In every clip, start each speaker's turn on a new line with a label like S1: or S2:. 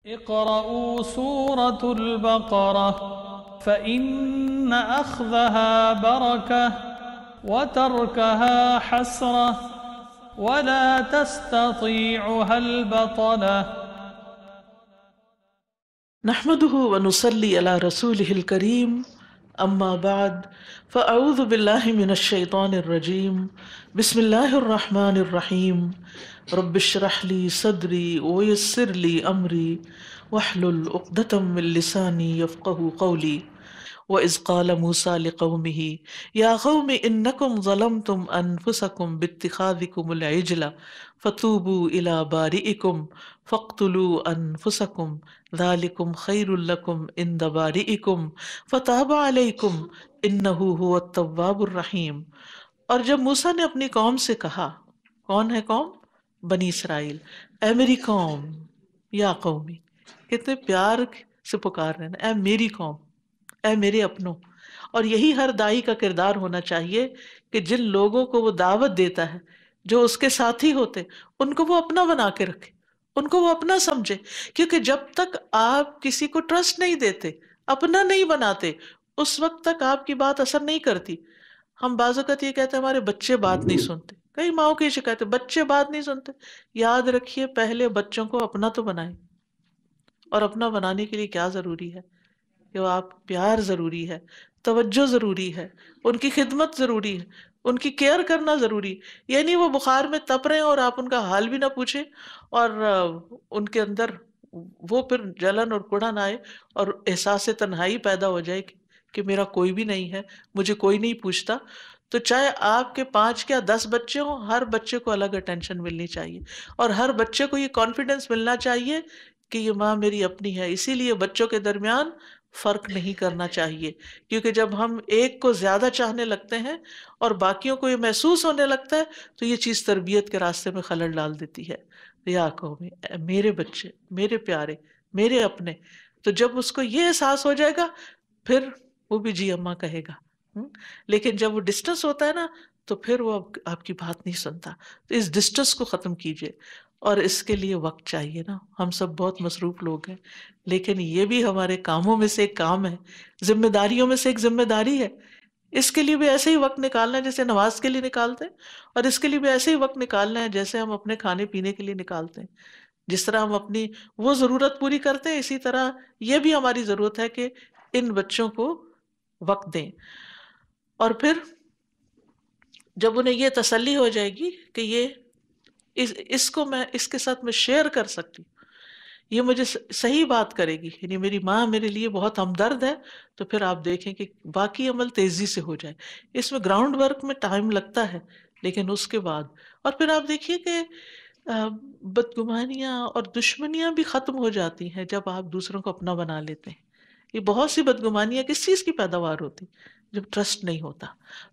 S1: اقرأوا سورة البقرة فإن أخذها بركة وتركها حسرة ولا تستطيعها البطلة.
S2: نحمده ونصلي على رسوله الكريم اما بعد فاعوذ بالله من الشيطان الرجيم بسم الله الرحمن الرحيم رب اشرح لي صدري ويسر لي امري واحلل عقدة من لساني يفقهوا قولي وَإِذْ قَالَ مُوسَىٰ لِقَوْمِهِ يَا قَوْمِ إِنَّكُمْ ظَلَمْتُمْ أَنفُسَكُمْ بِاتِّخَاذِكُمُ الْعِجْلَ فَتُوبُوا إِلَىٰ بَارِئِكُمْ فَاقْتُلُوا أَنفُسَكُمْ ذَٰلِكُمْ خَيْرٌ لَكُمْ عِندَ بَارِئِكُمْ فَتَابَ عَلَيْكُمْ إِنَّهُ هُوَ التَّوَّابُ الرَّحِيمُ۔ اور جب موسیٰ نے اپنی قوم سے کہا، کون ہے قوم؟ بنی اسرائیل، اے میری قوم، یا قومی، کتنے پیار سے پکار رہے ہیں، اے میری قوم، اے میرے اپنوں۔ اور یہی ہر دائی کا کردار ہونا چاہیے کہ جن لوگوں کو وہ دعوت دیتا ہے، جو اس کے ساتھی ہوتے، ان کو وہ اپنا بنا کے رکھے، ان کو وہ اپنا سمجھے، کیونکہ جب تک آپ کسی کو ٹرسٹ نہیں دیتے، اپنا نہیں بناتے، اس وقت تک آپ کی بات اثر نہیں کرتی۔ ہم بعض اوقات یہ کہتے ہیں ہمارے بچے بات نہیں سنتے، کئی ماؤں کی شکایت ہے بچے بات نہیں سنتے۔ یاد رکھیے پہلے بچوں کو اپنا تو بنائیں، اور اپنا بنانے کے لیے کیا ضروری ہے کہ وہ آپ پیار ضروری ہے، توجہ ضروری ہے، ان کی خدمت ضروری ہے، ان کی کیئر کرنا ضروری ہے۔ یعنی وہ بخار میں تپ رہے ہیں اور آپ ان کا حال بھی نہ پوچھیں، اور ان کے اندر وہ پھر جلن اور کڑن آئے اور احساس تنہائی پیدا ہو جائے کہ میرا کوئی بھی نہیں ہے، مجھے کوئی نہیں پوچھتا۔ تو چاہے آپ کے 5 یا 10 بچے ہوں، ہر بچے کو الگ اٹینشن ملنی چاہیے، اور ہر بچے کو یہ کانفیڈنس ملنا چاہیے کہ یہ ماں میری اپنی ہے۔ اسی لیے بچوں کے درمیان فرق نہیں کرنا چاہیے، کیونکہ جب ہم ایک کو زیادہ چاہنے لگتے ہیں اور باقیوں کو یہ محسوس ہونے لگتا ہے تو یہ چیز تربیت کے راستے میں خلل ڈال دیتی ہے۔ یا قومی، میرے بچے، میرے پیارے، میرے اپنے، تو جب اس کو یہ احساس ہو جائے گا پھر وہ بھی جی اماں کہے گا۔ لیکن جب وہ ڈسٹنس ہوتا ہے نا تو پھر وہ آپ کی بات نہیں سنتا۔ تو اس ڈسٹنس کو ختم کیجیے، اور اس کے لیے وقت چاہیے نا۔ ہم سب بہت مصروف لوگ ہیں، لیکن یہ بھی ہمارے کاموں میں سے ایک کام ہے، ذمہ داریوں میں سے ایک ذمہ داری ہے۔ اس کے لیے بھی ایسے ہی وقت نکالنا ہے جیسے نماز کے لیے نکالتے ہیں، اور اس کے لیے بھی ایسے ہی وقت نکالنا ہے جیسے ہم اپنے کھانے پینے کے لیے نکالتے ہیں۔ جس طرح ہم اپنی وہ ضرورت پوری کرتے ہیں، اسی طرح یہ بھی ہماری ضرورت ہے کہ ان بچوں کو وقت دیں۔ اور پھر جب انہیں یہ تسلی ہو جائے گی کہ یہ اس کو میں اس کے ساتھ میں شیئر کر سکتی ہوں، یہ مجھے صحیح بات کرے گی، یعنی میری ماں میرے لیے بہت ہمدرد ہے، تو پھر آپ دیکھیں کہ باقی عمل تیزی سے ہو جائے۔ اس میں گراؤنڈ ورک میں ٹائم لگتا ہے، لیکن اس کے بعد اور پھر آپ دیکھیے کہ بدگمانیاں اور دشمنیاں بھی ختم ہو جاتی ہیں جب آپ دوسروں کو اپنا بنا لیتے ہیں۔ یہ بہت سی بدگمانیاں کس چیز کی پیداوار ہوتی؟ جب ٹرسٹ نہیں ہوتا۔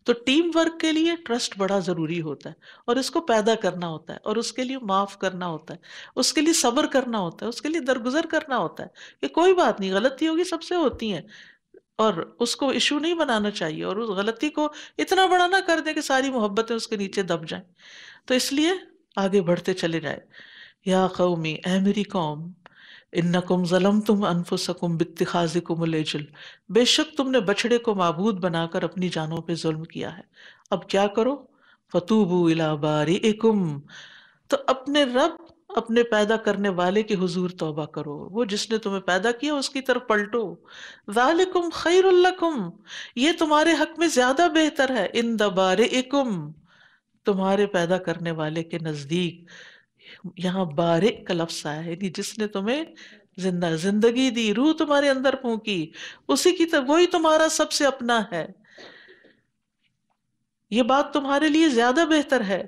S2: تو ٹیم ورک کے لیے ٹرسٹ بڑا ضروری ہوتا ہے، اور اس کو پیدا کرنا ہوتا ہے، اور اس کے لیے معاف کرنا ہوتا ہے، اس کے لیے صبر کرنا ہوتا ہے، اس کے لیے درگزر کرنا ہوتا ہے کہ کوئی بات نہیں، غلطی ہوگی، سب سے ہوتی ہیں، اور اس کو ایشو نہیں بنانا چاہیے، اور اس غلطی کو اتنا بڑا نہ کر دیں کہ ساری محبتیں اس کے نیچے دب جائیں۔ تو اس لیے آگے بڑھتے چلے جائے۔ یا قومی، اے میری قوم، انکم ظلمتم انفسکم باتخاذکم العجل، بے شک تم نے بچڑے کو معبود بنا کر اپنی جانوں پہ ظلم کیا ہے۔ اب کیا کرو؟ فتوبوا الی بارئکم، تو اپنے رب، اپنے پیدا کرنے والے کے حضور توبہ کرو، وہ جس نے تمہیں پیدا کیا اس کی طرف پلٹو۔ ذالکم خیر لکم، یہ تمہارے حق میں زیادہ بہتر ہے، عند بارئکم، تمہارے پیدا کرنے والے کے نزدیک۔ یہاں بارئ کا لفظ آیا ہے، یعنی جس نے تمہیں زندگی دی، روح تمہارے اندر پھونکی، اسی کی طرف، وہی تمہارا سب سے اپنا ہے، یہ بات تمہارے لیے زیادہ بہتر ہے۔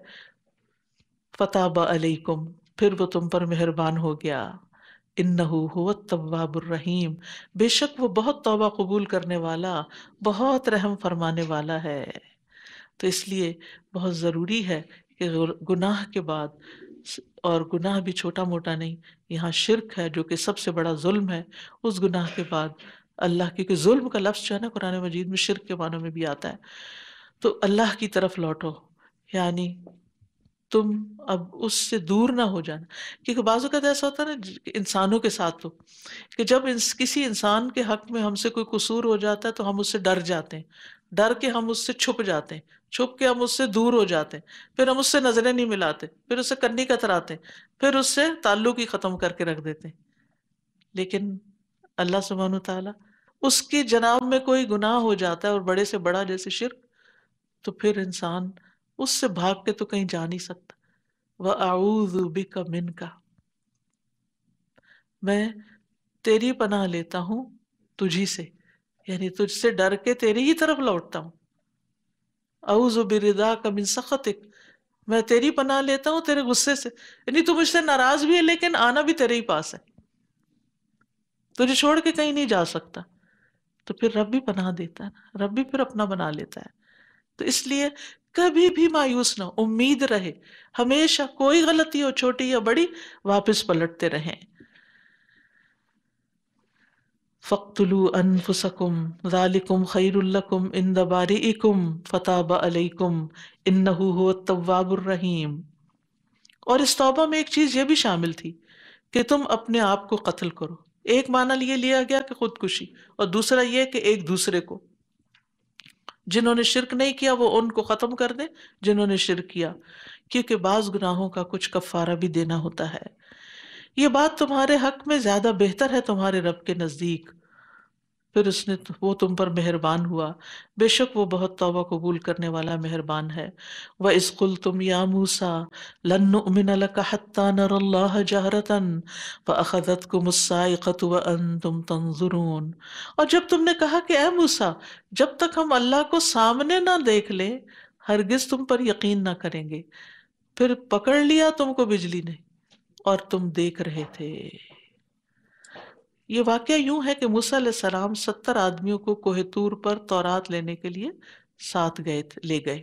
S2: فتاب علیکم، پھر وہ تم پر مہربان ہو گیا۔ انہ هو التواب الرحیم، بے شک وہ بہت توبہ قبول کرنے والا، بہت رحم فرمانے والا ہے۔ تو اس لیے بہت ضروری ہے کہ گناہ کے بعد، اور گناہ بھی چھوٹا موٹا نہیں، یہاں شرک ہے جو کہ سب سے بڑا ظلم ہے، اس گناہ کے بعد اللہ، کیونکہ ظلم کا لفظ جو ہے نا قرآن مجید میں شرک کے معنوں میں بھی آتا ہے، تو اللہ کی طرف لوٹو، یعنی تم اب اس سے دور نہ ہو جانا. کیونکہ بعض اوقات ایسا ہوتا ہے نا انسانوں کے ساتھ تو، کہ جب کسی انسان کے حق میں ہم سے کوئی قصور ہو جاتا ہے تو ہم اس سے ڈر جاتے ہیں، ڈر کے ہم اس سے چھپ جاتے ہیں، چھپ کے ہم اس سے دور ہو جاتے ہیں، پھر ہم اس سے نظریں نہیں ملاتے، پھر اس سے کنی کتراتے ہیں، پھر اس سے تعلق ہی ختم کر کے رکھ دیتے ہیں. لیکن اللہ سبحانہ تعالیٰ اس کی جناب میں کوئی گناہ ہو جاتا ہے اور بڑے سے بڑا جیسے شرک، تو پھر انسان اس سے بھاگ کے تو کہیں جا نہیں سکتا. وَأَعُوذُ بِكَ مِنْكَ، میں تیری پناہ لیتا ہوں تجھی سے، یعنی تجھ سے ڈر کے تیری ہی طرف لوٹتا ہوں. اعوذ برضاک من سخطک، میں تیری پناہ لیتا ہوں تیرے غصے سے، یعنی تو مجھ سے ناراض بھی ہے لیکن آنا بھی تیرے ہی پاس ہے، تجھے چھوڑ کے کہیں نہیں جا سکتا. تو پھر رب بھی پناہ دیتا ہے نا، رب بھی پھر اپنا بنا لیتا ہے. تو اس لیے کبھی بھی مایوس نہ ہو، امید رہے، ہمیشہ کوئی غلطی ہو چھوٹی یا بڑی واپس پلٹتے رہیں. فَاقْتُلُوا أَنفُسَكُمْ ذَلِكُمْ خَيْرٌ لَكُمْ عِنْدَ بَارِئِكُمْ فَتَابَ عَلَيْكُمْ إِنَّهُ هُوَ التَّوَّابُ الرَّحِيمُ. اور اس توبہ میں ایک چیز یہ بھی شامل تھی کہ تم اپنے آپ کو قتل کرو. ایک معنی یہ لیا گیا کہ خودکشی، اور دوسرا یہ کہ ایک دوسرے کو، جنہوں نے شرک نہیں کیا وہ ان کو ختم کر دیں جنہوں نے شرک کیا، کیونکہ بعض گناہوں کا کچھ کفارہ بھی دینا ہوتا ہے. یہ بات تمہارے حق میں زیادہ بہتر ہے تمہارے رب کے نزدیک، پھر وہ تم پر مہربان ہوا، بے شک وہ بہت توبہ قبول کرنے والا مہربان ہے. وَإِذْ قُلْتُمْ يَا مُوسَىٰ لَن نُّؤْمِنَ لَكَ حَتَّىٰ نَرَى اللَّهَ جَهْرَةً فَأَخَذَتْكُمُ الصَّاعِقَةُ وَأَنتُمْ تَنظُرُونَ. اور جب تم نے کہا کہ اے موسیٰ جب تک ہم اللہ کو سامنے نہ دیکھ لیں ہرگز تم پر یقین نہ کریں گے، پھر پکڑ لیا تم کو بجلی نے اور تم دیکھ رہے تھے. یہ واقعہ یوں ہے کہ موسیٰ علیہ السلام 70 آدمیوں کو کوہ طور پر تورات لینے کے لیے ساتھ لے گئے.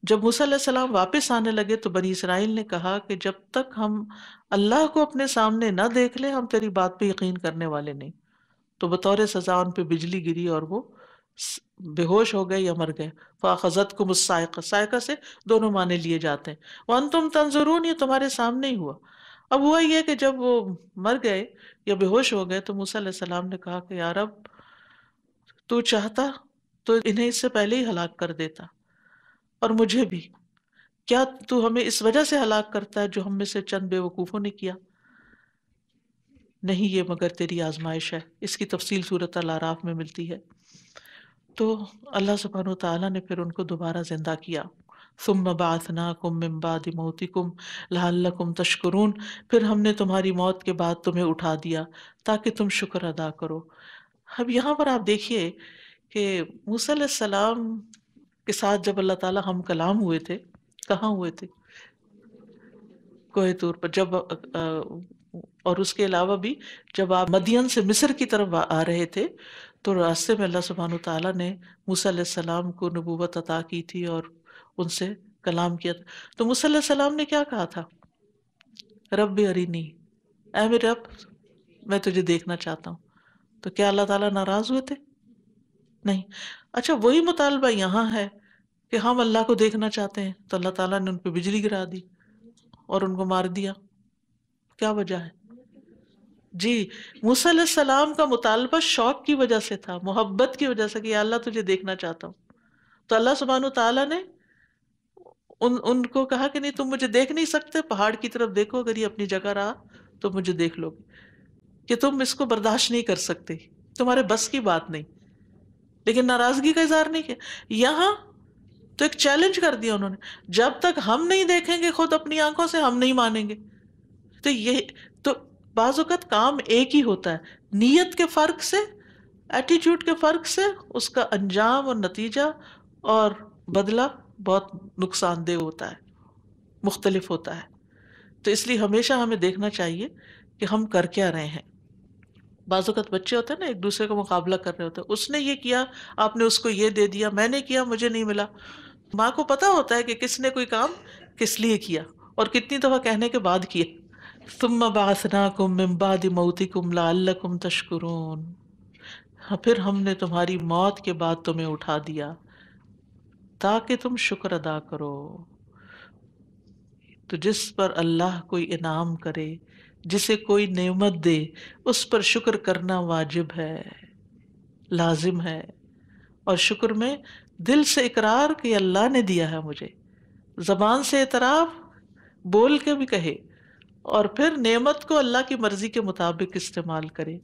S2: جب موسیٰ علیہ السلام واپس آنے لگے تو بنی اسرائیل نے کہا کہ جب تک ہم اللہ کو اپنے سامنے نہ دیکھ لیں ہم تیری بات پہ یقین کرنے والے نہیں. تو بطور سزا ان پہ بجلی گری اور وہ بے ہوش ہو گئے یا مر گئے. فَأَخَذَتْكُمُ الصَّاعِقَةُ، صاعقہ سے دونوں معنی لیے جاتے ہیں. وَأَنْتُمْ تَنظُرُونَ، یہ تمہارے سامنے ہی ہوا. اب ہوا یہ کہ جب وہ مر گئے یا بے ہوش ہو گئے تو موسیٰ علیہ السلام نے کہا کہ یا رب تو چاہتا تو انہیں اس سے پہلے ہی ہلاک کر دیتا، اور مجھے بھی. کیا تو ہمیں اس وجہ سے ہلاک کرتا ہے جو ہم میں سے چند بے وقوفوں نے کیا؟ نہیں، یہ مگر تیری آزمائش ہے. اس کی تفصیل سورۃ الاعراف میں ملتی ہے. تو اللہ سبحانہ وتعالیٰ نے پھر ان کو دوبارہ زندہ کیا. ثم بعثناکم من بعد موتکم لعلکم تشکرون، پھر ہم نے تمہاری موت کے بعد تمہیں اٹھا دیا تاکہ تم شکر ادا کرو. اب یہاں پر آپ دیکھیے کہ موسیٰ علیہ السلام کے ساتھ جب اللہ تعالیٰ ہم کلام ہوئے تھے، کہاں ہوئے تھے؟ کوہ طور پر. جب اور اس کے علاوہ بھی جب آپ مدین سے مصر کی طرف آ رہے تھے تو راستے میں اللہ سبحانہ وتعالیٰ نے موسیٰ علیہ السلام کو نبوت عطا کی تھی اور ان سے کلام کیا تھا. تو موسیٰ علیہ السلام نے کیا کہا تھا؟ رب ارینی، اے میرے رب میں تجھے دیکھنا چاہتا ہوں. تو کیا اللہ تعالیٰ ناراض ہوئے تھے؟ نہیں. اچھا وہی مطالبہ یہاں ہے کہ ہم اللہ کو دیکھنا چاہتے ہیں تو اللہ تعالیٰ نے ان پہ بجلی گرا دی اور ان کو مار دیا. کیا وجہ ہے؟ جی، موسیٰ علیہ السلام کا مطالبہ شوق کی وجہ سے تھا، محبت کی وجہ سے کہ یا اللہ تجھے دیکھنا چاہتا ہوں. تو اللہ سبحانہ تعالیٰ نے ان کو کہا کہ نہیں تم مجھے دیکھ نہیں سکتے، پہاڑ کی طرف دیکھو، اگر یہ اپنی جگہ رہا تو مجھے دیکھ لو گے، کہ تم اس کو برداشت نہیں کر سکتے، تمہارے بس کی بات نہیں. لیکن ناراضگی کا اظہار نہیں کیا. یہاں تو ایک چیلنج کر دیا انہوں نے، جب تک ہم نہیں دیکھیں گے خود اپنی آنکھوں سے ہم نہیں مانیں گے. تو یہ تو بعض اوقات کام ایک ہی ہوتا ہے، نیت کے فرق سے، ایٹیٹیوڈ کے فرق سے اس کا انجام اور نتیجہ اور بدلہ بہت نقصان دہ ہوتا ہے، مختلف ہوتا ہے. تو اس لیے ہمیشہ ہمیں دیکھنا چاہیے کہ ہم کر کیا رہے ہیں. بعض اوقات بچے ہوتے ہیں نا ایک دوسرے کا مقابلہ کر رہے ہوتے ہیں، اس نے یہ کیا آپ نے اس کو یہ دے دیا، میں نے کیا مجھے نہیں ملا. ماں کو پتا ہوتا ہے کہ کس نے کوئی کام کس لیے کیا اور کتنی دفعہ کہنے کے بعد کیا. ثم بعثناکم من بعد موتکم لعلکم تشکرون، پھر ہم نے تمہاری موت کے بعد تمہیں اٹھا دیا تاکہ تم شکر ادا کرو. تو جس پر اللہ کوئی انعام کرے، جسے کوئی نعمت دے، اس پر شکر کرنا واجب ہے، لازم ہے. اور شکر میں دل سے اقرار کہ اللہ نے دیا ہے مجھے، زبان سے اعتراف، بول کے بھی کہے، اور پھر نعمت کو اللہ کی مرضی کے مطابق استعمال کرے.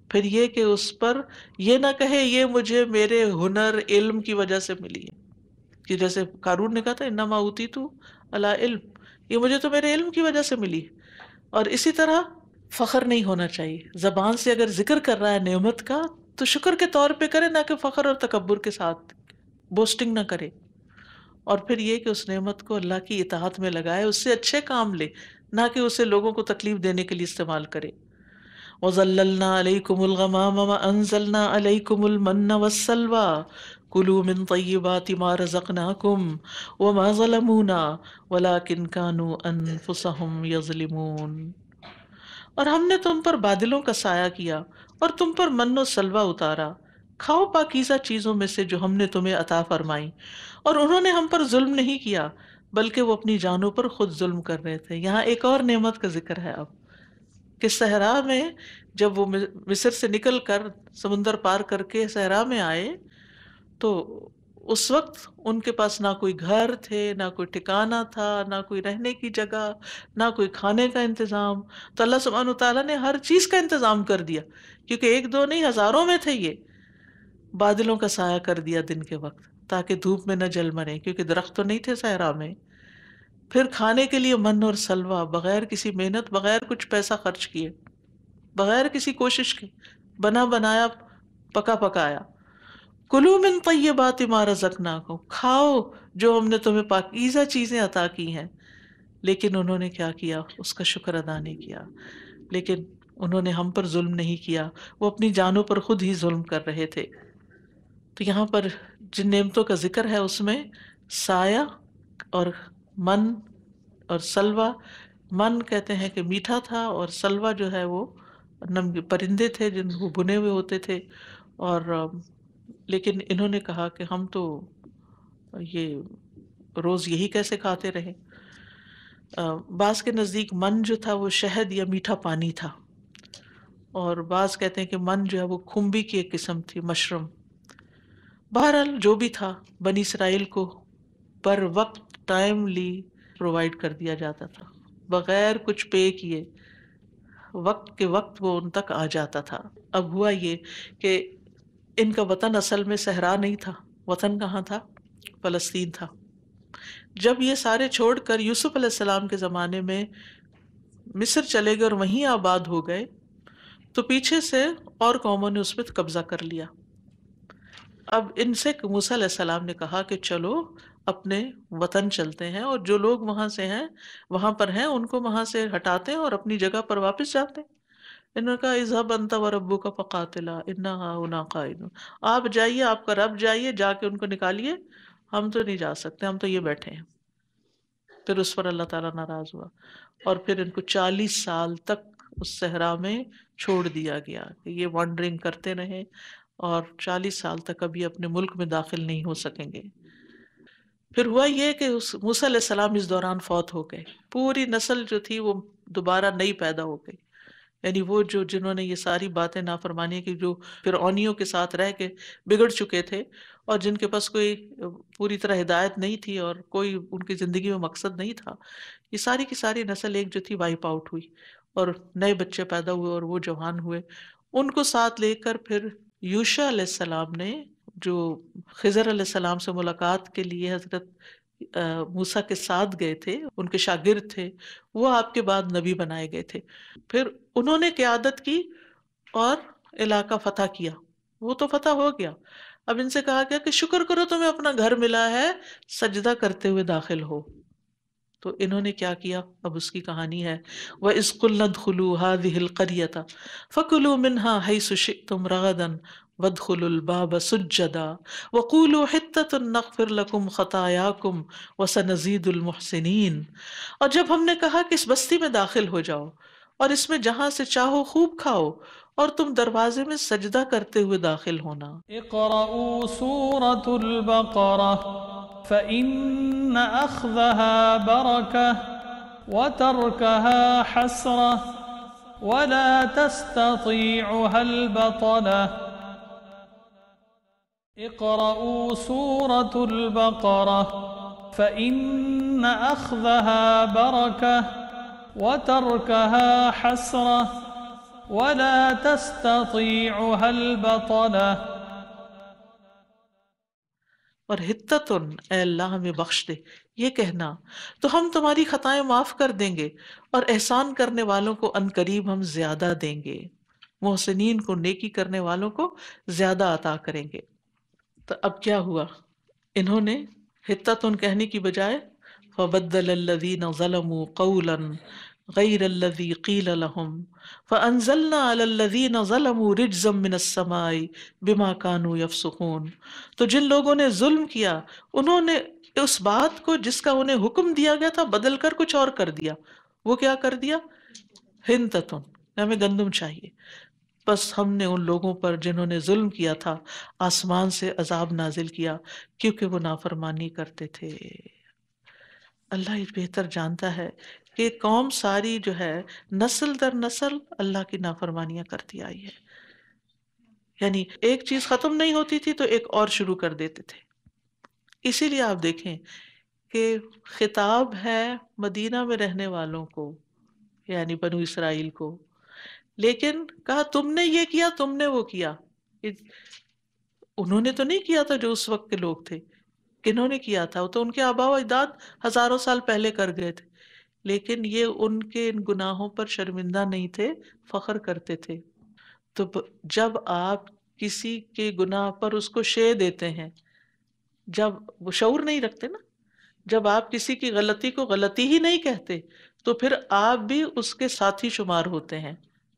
S2: پھر یہ کہ اس پر یہ نہ کہے یہ مجھے میرے ہنر علم کی وجہ سے ملی ہے، کہ جیسے قارون نے کہا تھا انما اوتیتو علی علم، یہ مجھے تو میرے علم کی وجہ سے ملی. اور اسی طرح فخر نہیں ہونا چاہیے. زبان سے اگر ذکر کر رہا ہے نعمت کا تو شکر کے طور پہ کرے، نہ کہ فخر اور تکبر کے ساتھ بوسٹنگ نہ کرے. اور پھر یہ کہ اس نعمت کو اللہ کی اطاعت میں لگائے، اس سے اچھے کام لے، نہ کہ اسے لوگوں کو تکلیف دینے کے لیے استعمال کرے. وَظَلَّلْنَا عَلَيْكُمُ الْغَمَامَ وَأَنزَلْنَا عَلَيْكُمُ الْمَنَّ وَالسَّلْوَىٰ كُلُوا مِن طَيِّبَاتِ مَا رَزَقْنَاكُمْ وَمَا ظَلَمُونَا وَلَٰكِن كَانُوا أَنفُسَهُمْ يَظْلِمُونَ. اور ہم نے تم پر بادلوں کا سایہ کیا اور تم پر من و سلوہ اتارا، کھاؤ پاکیزہ چیزوں میں سے جو ہم نے تمہیں عطا فرمائی، اور انہوں نے ہم پر ظلم نہیں کیا بلکہ وہ اپنی جانوں پر خود ظلم کر رہے تھے. یہاں ایک اور نعمت کا ذکر ہے اب، کہ صحرا میں جب وہ مصر سے نکل کر سمندر پار کر کے صحرا میں آئے تو اس وقت ان کے پاس نہ کوئی گھر تھے، نہ کوئی ٹھکانہ تھا، نہ کوئی رہنے کی جگہ، نہ کوئی کھانے کا انتظام. تو اللہ سبحانہ وتعالیٰ نے ہر چیز کا انتظام کر دیا، کیونکہ ایک دو نہیں ہزاروں میں تھے. یہ بادلوں کا سایہ کر دیا دن کے وقت تاکہ دھوپ میں نہ جل مریں، کیونکہ درخت تو نہیں تھے صحرا میں. پھر کھانے کے لیے من اور سلوہ، بغیر کسی محنت، بغیر کچھ پیسہ خرچ کیے، بغیر کسی کوشش کے، بنا بنایا، پکا پکایا. کلوا من طیبات ما رزقناکم، کھاؤ جو ہم نے تمہیں پاکیزہ چیزیں عطا کی ہیں. لیکن انہوں نے کیا کیا؟ اس کا شکر ادا نہیں کیا. لیکن انہوں نے ہم پر ظلم نہیں کیا، وہ اپنی جانوں پر خود ہی ظلم کر رہے تھے. تو یہاں پر جن نعمتوں کا ذکر ہے اس میں سایہ اور من اور سلوہ. من کہتے ہیں کہ میٹھا تھا، اور سلوہ جو ہے وہ پرندے تھے جن کو بنے ہوئے ہوتے تھے. اور لیکن انہوں نے کہا کہ ہم تو یہ روز یہی کیسے کھاتے رہے. بعض کے نزدیک من جو تھا وہ شہد یا میٹھا پانی تھا، اور بعض کہتے ہیں کہ من جو ہے وہ کھمبی کی ایک قسم تھی، مشروم. بہرحال جو بھی تھا بنی اسرائیل کو پر وقت ٹائملی پرووائڈ کر دیا جاتا تھا، بغیر کچھ پے کیے وقت کے وقت وہ ان تک آ جاتا تھا. اب ہوا یہ کہ ان کا وطن اصل میں صحرا نہیں تھا، وطن کہاں تھا؟ فلسطین تھا. جب یہ سارے چھوڑ کر یوسف علیہ السلام کے زمانے میں مصر چلے گئے اور وہیں آباد ہو گئے تو پیچھے سے اور قوموں نے اس پہ قبضہ کر لیا. اب ان سے موسیٰ علیہ السلام نے کہا کہ چلو اپنے وطن چلتے ہیں، اور جو لوگ وہاں سے ہیں، وہاں پر ہیں، ان کو وہاں سے ہٹاتے ہیں اور اپنی جگہ پر واپس جاتے ہیں. انہوں نے کہا اذهب انت وربک فقاتلا انا ہاہنا قاعدون، آپ جائیے، آپ کا رب جائیے، جا کے ان کو نکالیے، ہم تو نہیں جا سکتے، ہم تو یہ بیٹھے ہیں. پھر اس پر اللہ تعالیٰ ناراض ہوا اور پھر ان کو 40 سال تک اس صحرا میں چھوڑ دیا گیا کہ یہ وانڈرنگ کرتے رہیں، اور 40 سال تک ابھی اپنے ملک میں داخل نہیں ہو سکیں گے. پھر ہوا یہ کہ موسیٰ علیہ السلام اس دوران فوت ہو گئے. پوری نسل جو تھی وہ دوبارہ نئی پیدا ہو گئی، یعنی وہ جنہوں نے یہ ساری باتیں نافرمانی کی، جو فرعونیوں کے ساتھ رہ کے بگڑ چکے تھے اور جن کے پاس کوئی پوری طرح ہدایت نہیں تھی اور کوئی ان کی زندگی میں مقصد نہیں تھا، یہ ساری کی ساری نسل ایک جو تھی وائپ آؤٹ ہوئی، اور نئے بچے پیدا ہوئے اور وہ جوان ہوئے. ان کو ساتھ لے کر پھر یوشع علیہ السلام نے، جو خضر علیہ السلام سے ملاقات کے لیے حضرت موسیٰ کے ساتھ گئے تھے، ان کے شاگرد تھے، وہ آپ کے بعد نبی بنائے گئے تھے. پھر انہوں نے قیادت کی اور علاقہ فتح کیا. وہ تو فتح ہو گیا. اب ان سے کہا گیا کہ شکر کرو تمہیں اپنا گھر ملا ہے، سجدہ کرتے ہوئے داخل ہو. تو انہوں نے کیا کیا؟ اب اس کی کہانی ہے. وَإِذْ قُلْنَا ادْخُلُوا هَٰذِهِ الْقَرْيَةَ فَكُلُوا مِنْهَا حَيْثُ شِئْتُمْ رَغَدًا وَادْخُلُوا الْبَابَ سُجَّدًا وَقُولُوا حِطَّةٌ نَغْفِرْ لَكُمْ خَطَايَاكُمْ وَسَنَزِيدُ الْمُحْسِنِينَ. اور جب ہم نے کہا کہ اس بستی میں داخل ہو جاؤ اور اس میں جہاں سے چاہو خوب کھاؤ، اور تم دروازے میں سجدہ کرتے ہوئے داخل ہونا.
S1: اقرأوا سورة البقرة فإن أخذها بركة وتركها حسرة ولا تستطيعها البطلة. اقرأوا سورة البقرة فإن أخذها بركة وتركها حسرة ولا تستطيعها البطلة.
S2: اور حتتن، اے اللہ ہمیں بخش دے، یہ کہنا تو ہم تمہاری خطائیں معاف کر دیں گے اور احسان کرنے والوں کو عنقریب ہم زیادہ دیں گے، محسنین کو، نیکی کرنے والوں کو زیادہ عطا کریں گے۔ تو اب کیا ہوا؟ انہوں نے حتتن کہنے کی بجائے فبدل الذین ظلموا قولا غیر الذی قیل لهم فانزلنا علی الذین ظلموا رجزا من السماء بما كانوا یفسقون۔ تو جن لوگوں نے ظلم کیا انہوں نے اس بات کو جس کا انہیں حکم دیا گیا تھا بدل کر کچھ اور کر دیا۔ وہ کیا کر دیا؟ ہنتتن، ہمیں گندم چاہیے، بس ہم نے ان لوگوں پر جنہوں نے ظلم کیا تھا آسمان سے عذاب نازل کیا کیونکہ وہ نافرمانی کرتے تھے۔ اللہ یہ بہتر جانتا ہے کہ قوم ساری جو ہے نسل در نسل اللہ کی نافرمانیاں کرتی آئی ہے، یعنی ایک چیز ختم نہیں ہوتی تھی تو ایک اور شروع کر دیتے تھے۔ اسی لیے آپ دیکھیں کہ خطاب ہے مدینہ میں رہنے والوں کو، یعنی بنو اسرائیل کو، لیکن کہا تم نے یہ کیا، تم نے وہ کیا۔ انہوں نے تو نہیں کیا تھا جو اس وقت کے لوگ تھے، کنہوں نے کیا تھا؟ وہ تو ان کے آباء و اجداد ہزاروں سال پہلے کر گئے تھے، لیکن یہ ان کے ان گناہوں پر شرمندہ نہیں تھے، فخر کرتے تھے۔ تو جب آپ کسی کے گناہ پر اس کو شے دیتے ہیں، جب وہ شعور نہیں رکھتے نا، جب آپ کسی کی غلطی کو غلطی ہی نہیں کہتے تو پھر آپ بھی اس کے ساتھی شمار ہوتے ہیں۔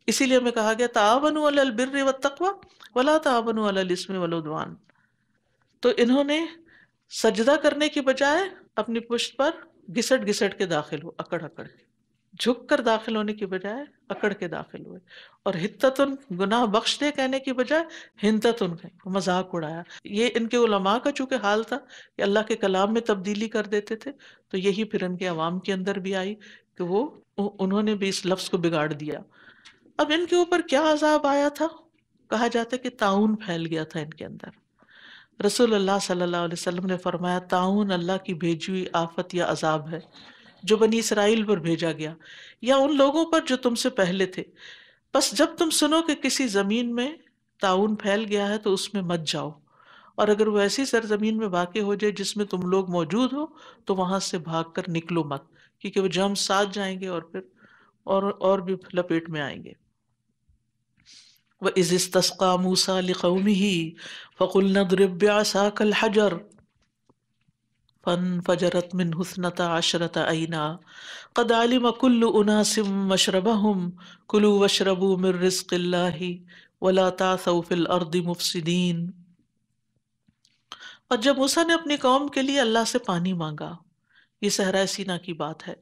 S2: اسی لیے ہمیں کہا گیا تعاونوا علی البر والتقوی ولا تعاونوا علی الاثم والعدوان۔ تو انہوں نے سجدہ کرنے کی بجائے اپنی پشت پر گھسٹ گھسٹ کے داخل ہو، اکڑ اکڑ کے، جھک کر داخل ہونے کی بجائے اکڑ کے داخل ہوئے، اور حتتن گناہ بخش دے کہنے کی بجائے ہنتتن مذاق اڑایا۔ یہ ان کے علماء کا چونکہ حال تھا کہ اللہ کے کلام میں تبدیلی کر دیتے تھے، تو یہی پھر ان کے عوام کے اندر بھی آئی کہ انہوں نے بھی اس لفظ کو بگاڑ دیا۔ اب ان کے اوپر کیا عذاب آیا تھا؟ کہا جاتا ہے کہ طاعون پھیل گیا تھا ان کے اندر۔ رسول اللہ صلی اللہ علیہ وسلم نے فرمایا طاعون اللہ کی بھیجی ہوئی آفت یا عذاب ہے جو بنی اسرائیل پر بھیجا گیا یا ان لوگوں پر جو تم سے پہلے تھے، بس جب تم سنو کہ کسی زمین میں طاعون پھیل گیا ہے تو اس میں مت جاؤ، اور اگر وہ ایسی سرزمین میں واقع ہو جائے جس میں تم لوگ موجود ہو تو وہاں سے بھاگ کر نکلو مت، کیونکہ وہ جرم ساتھ جائیں گے اور پھر اور بھی لپیٹ میں آئیں گے۔ وَإِذِ اسْتَسْقَىٰ مُوسَىٰ لِقَوْمِهِ فَقُلْنَا اضْرِب بِّعَصَاكَ الْحَجَرَ فانفجرت منه 12 عينا قد علم كل أناس مشربهم كلوا واشربوا من رزق الله ولا تعثوا في الأرض مفسدين۔ اور جب موسیٰ نے اپنی قوم کے لیے اللہ سے پانی مانگا، یہ صحرائے سینا کی بات ہے،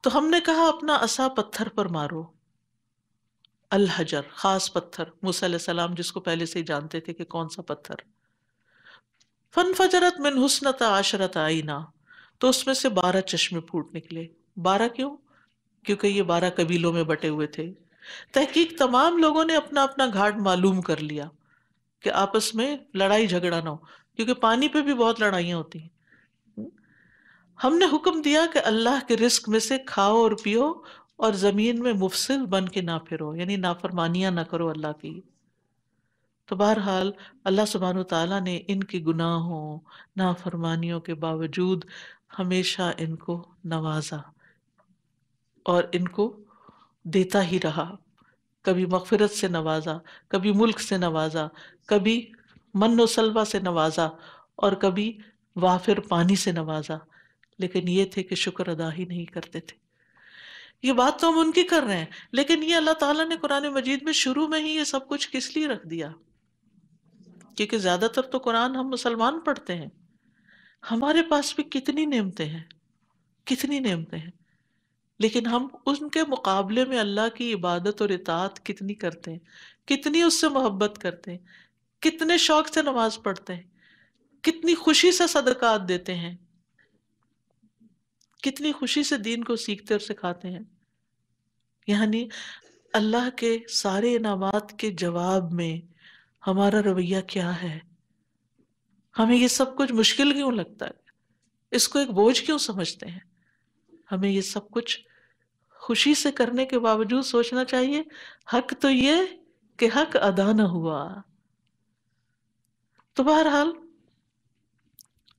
S2: تو ہم نے کہا اپنا عصا پتھر پر مارو، الحجر خاص پتھر، موسیٰ علیہ السلام جس کو پہلے سے ہی جانتے تھے کہ کون سا پتھر۔ فانفجرت من 12 عینا، تو اس میں سے 12 چشمے پھوٹ نکلے۔ 12 کیوں؟ کیونکہ یہ 12 قبیلوں میں بٹے ہوئے تھے۔ تحقیق تمام لوگوں نے اپنا اپنا گھاٹ معلوم کر لیا کہ آپس میں لڑائی جھگڑا نہ ہو، کیونکہ پانی پہ بھی بہت لڑائیاں ہوتی ہیں۔ ہم نے حکم دیا کہ اللہ کے رزق میں سے کھاؤ اور پیو اور زمین میں مفسد بن کے نہ پھرو، یعنی نافرمانیاں نہ کرو اللہ کی۔ تو بہرحال اللہ سبحانہ وتعالیٰ نے ان کے گناہوں نافرمانیوں کے باوجود ہمیشہ ان کو نوازا اور ان کو دیتا ہی رہا، کبھی مغفرت سے نوازا، کبھی ملک سے نوازا، کبھی من و سلوہ سے نوازا اور کبھی وافر پانی سے نوازا، لیکن یہ تھے کہ شکر ادا ہی نہیں کرتے تھے۔ یہ بات تو ہم ان کی کر رہے ہیں، لیکن یہ اللہ تعالیٰ نے قرآن مجید میں شروع میں ہی یہ سب کچھ کس لیے رکھ دیا؟ کیونکہ زیادہ تر تو قرآن ہم مسلمان پڑھتے ہیں، ہمارے پاس بھی کتنی نعمتیں ہیں، کتنی نعمتیں ہیں، لیکن ہم ان کے مقابلے میں اللہ کی عبادت اور اطاعت کتنی کرتے ہیں، کتنی اس سے محبت کرتے ہیں، کتنے شوق سے نماز پڑھتے ہیں، کتنی خوشی سے صدقات دیتے ہیں۔ کتنی خوشی سے دین کو سیکھتے اور سکھاتے ہیں. یعنی اللہ کے سارے انعامات کے جواب میں ہمارا رویہ کیا ہے؟ ہمیں یہ سب کچھ مشکل کیوں لگتا ہے؟ اس کو ایک بوجھ کیوں سمجھتے ہیں؟ ہمیں یہ سب کچھ خوشی سے کرنے کے باوجود سوچنا چاہیے حق تو یہ کہ حق ادا نہ ہوا. تو بہرحال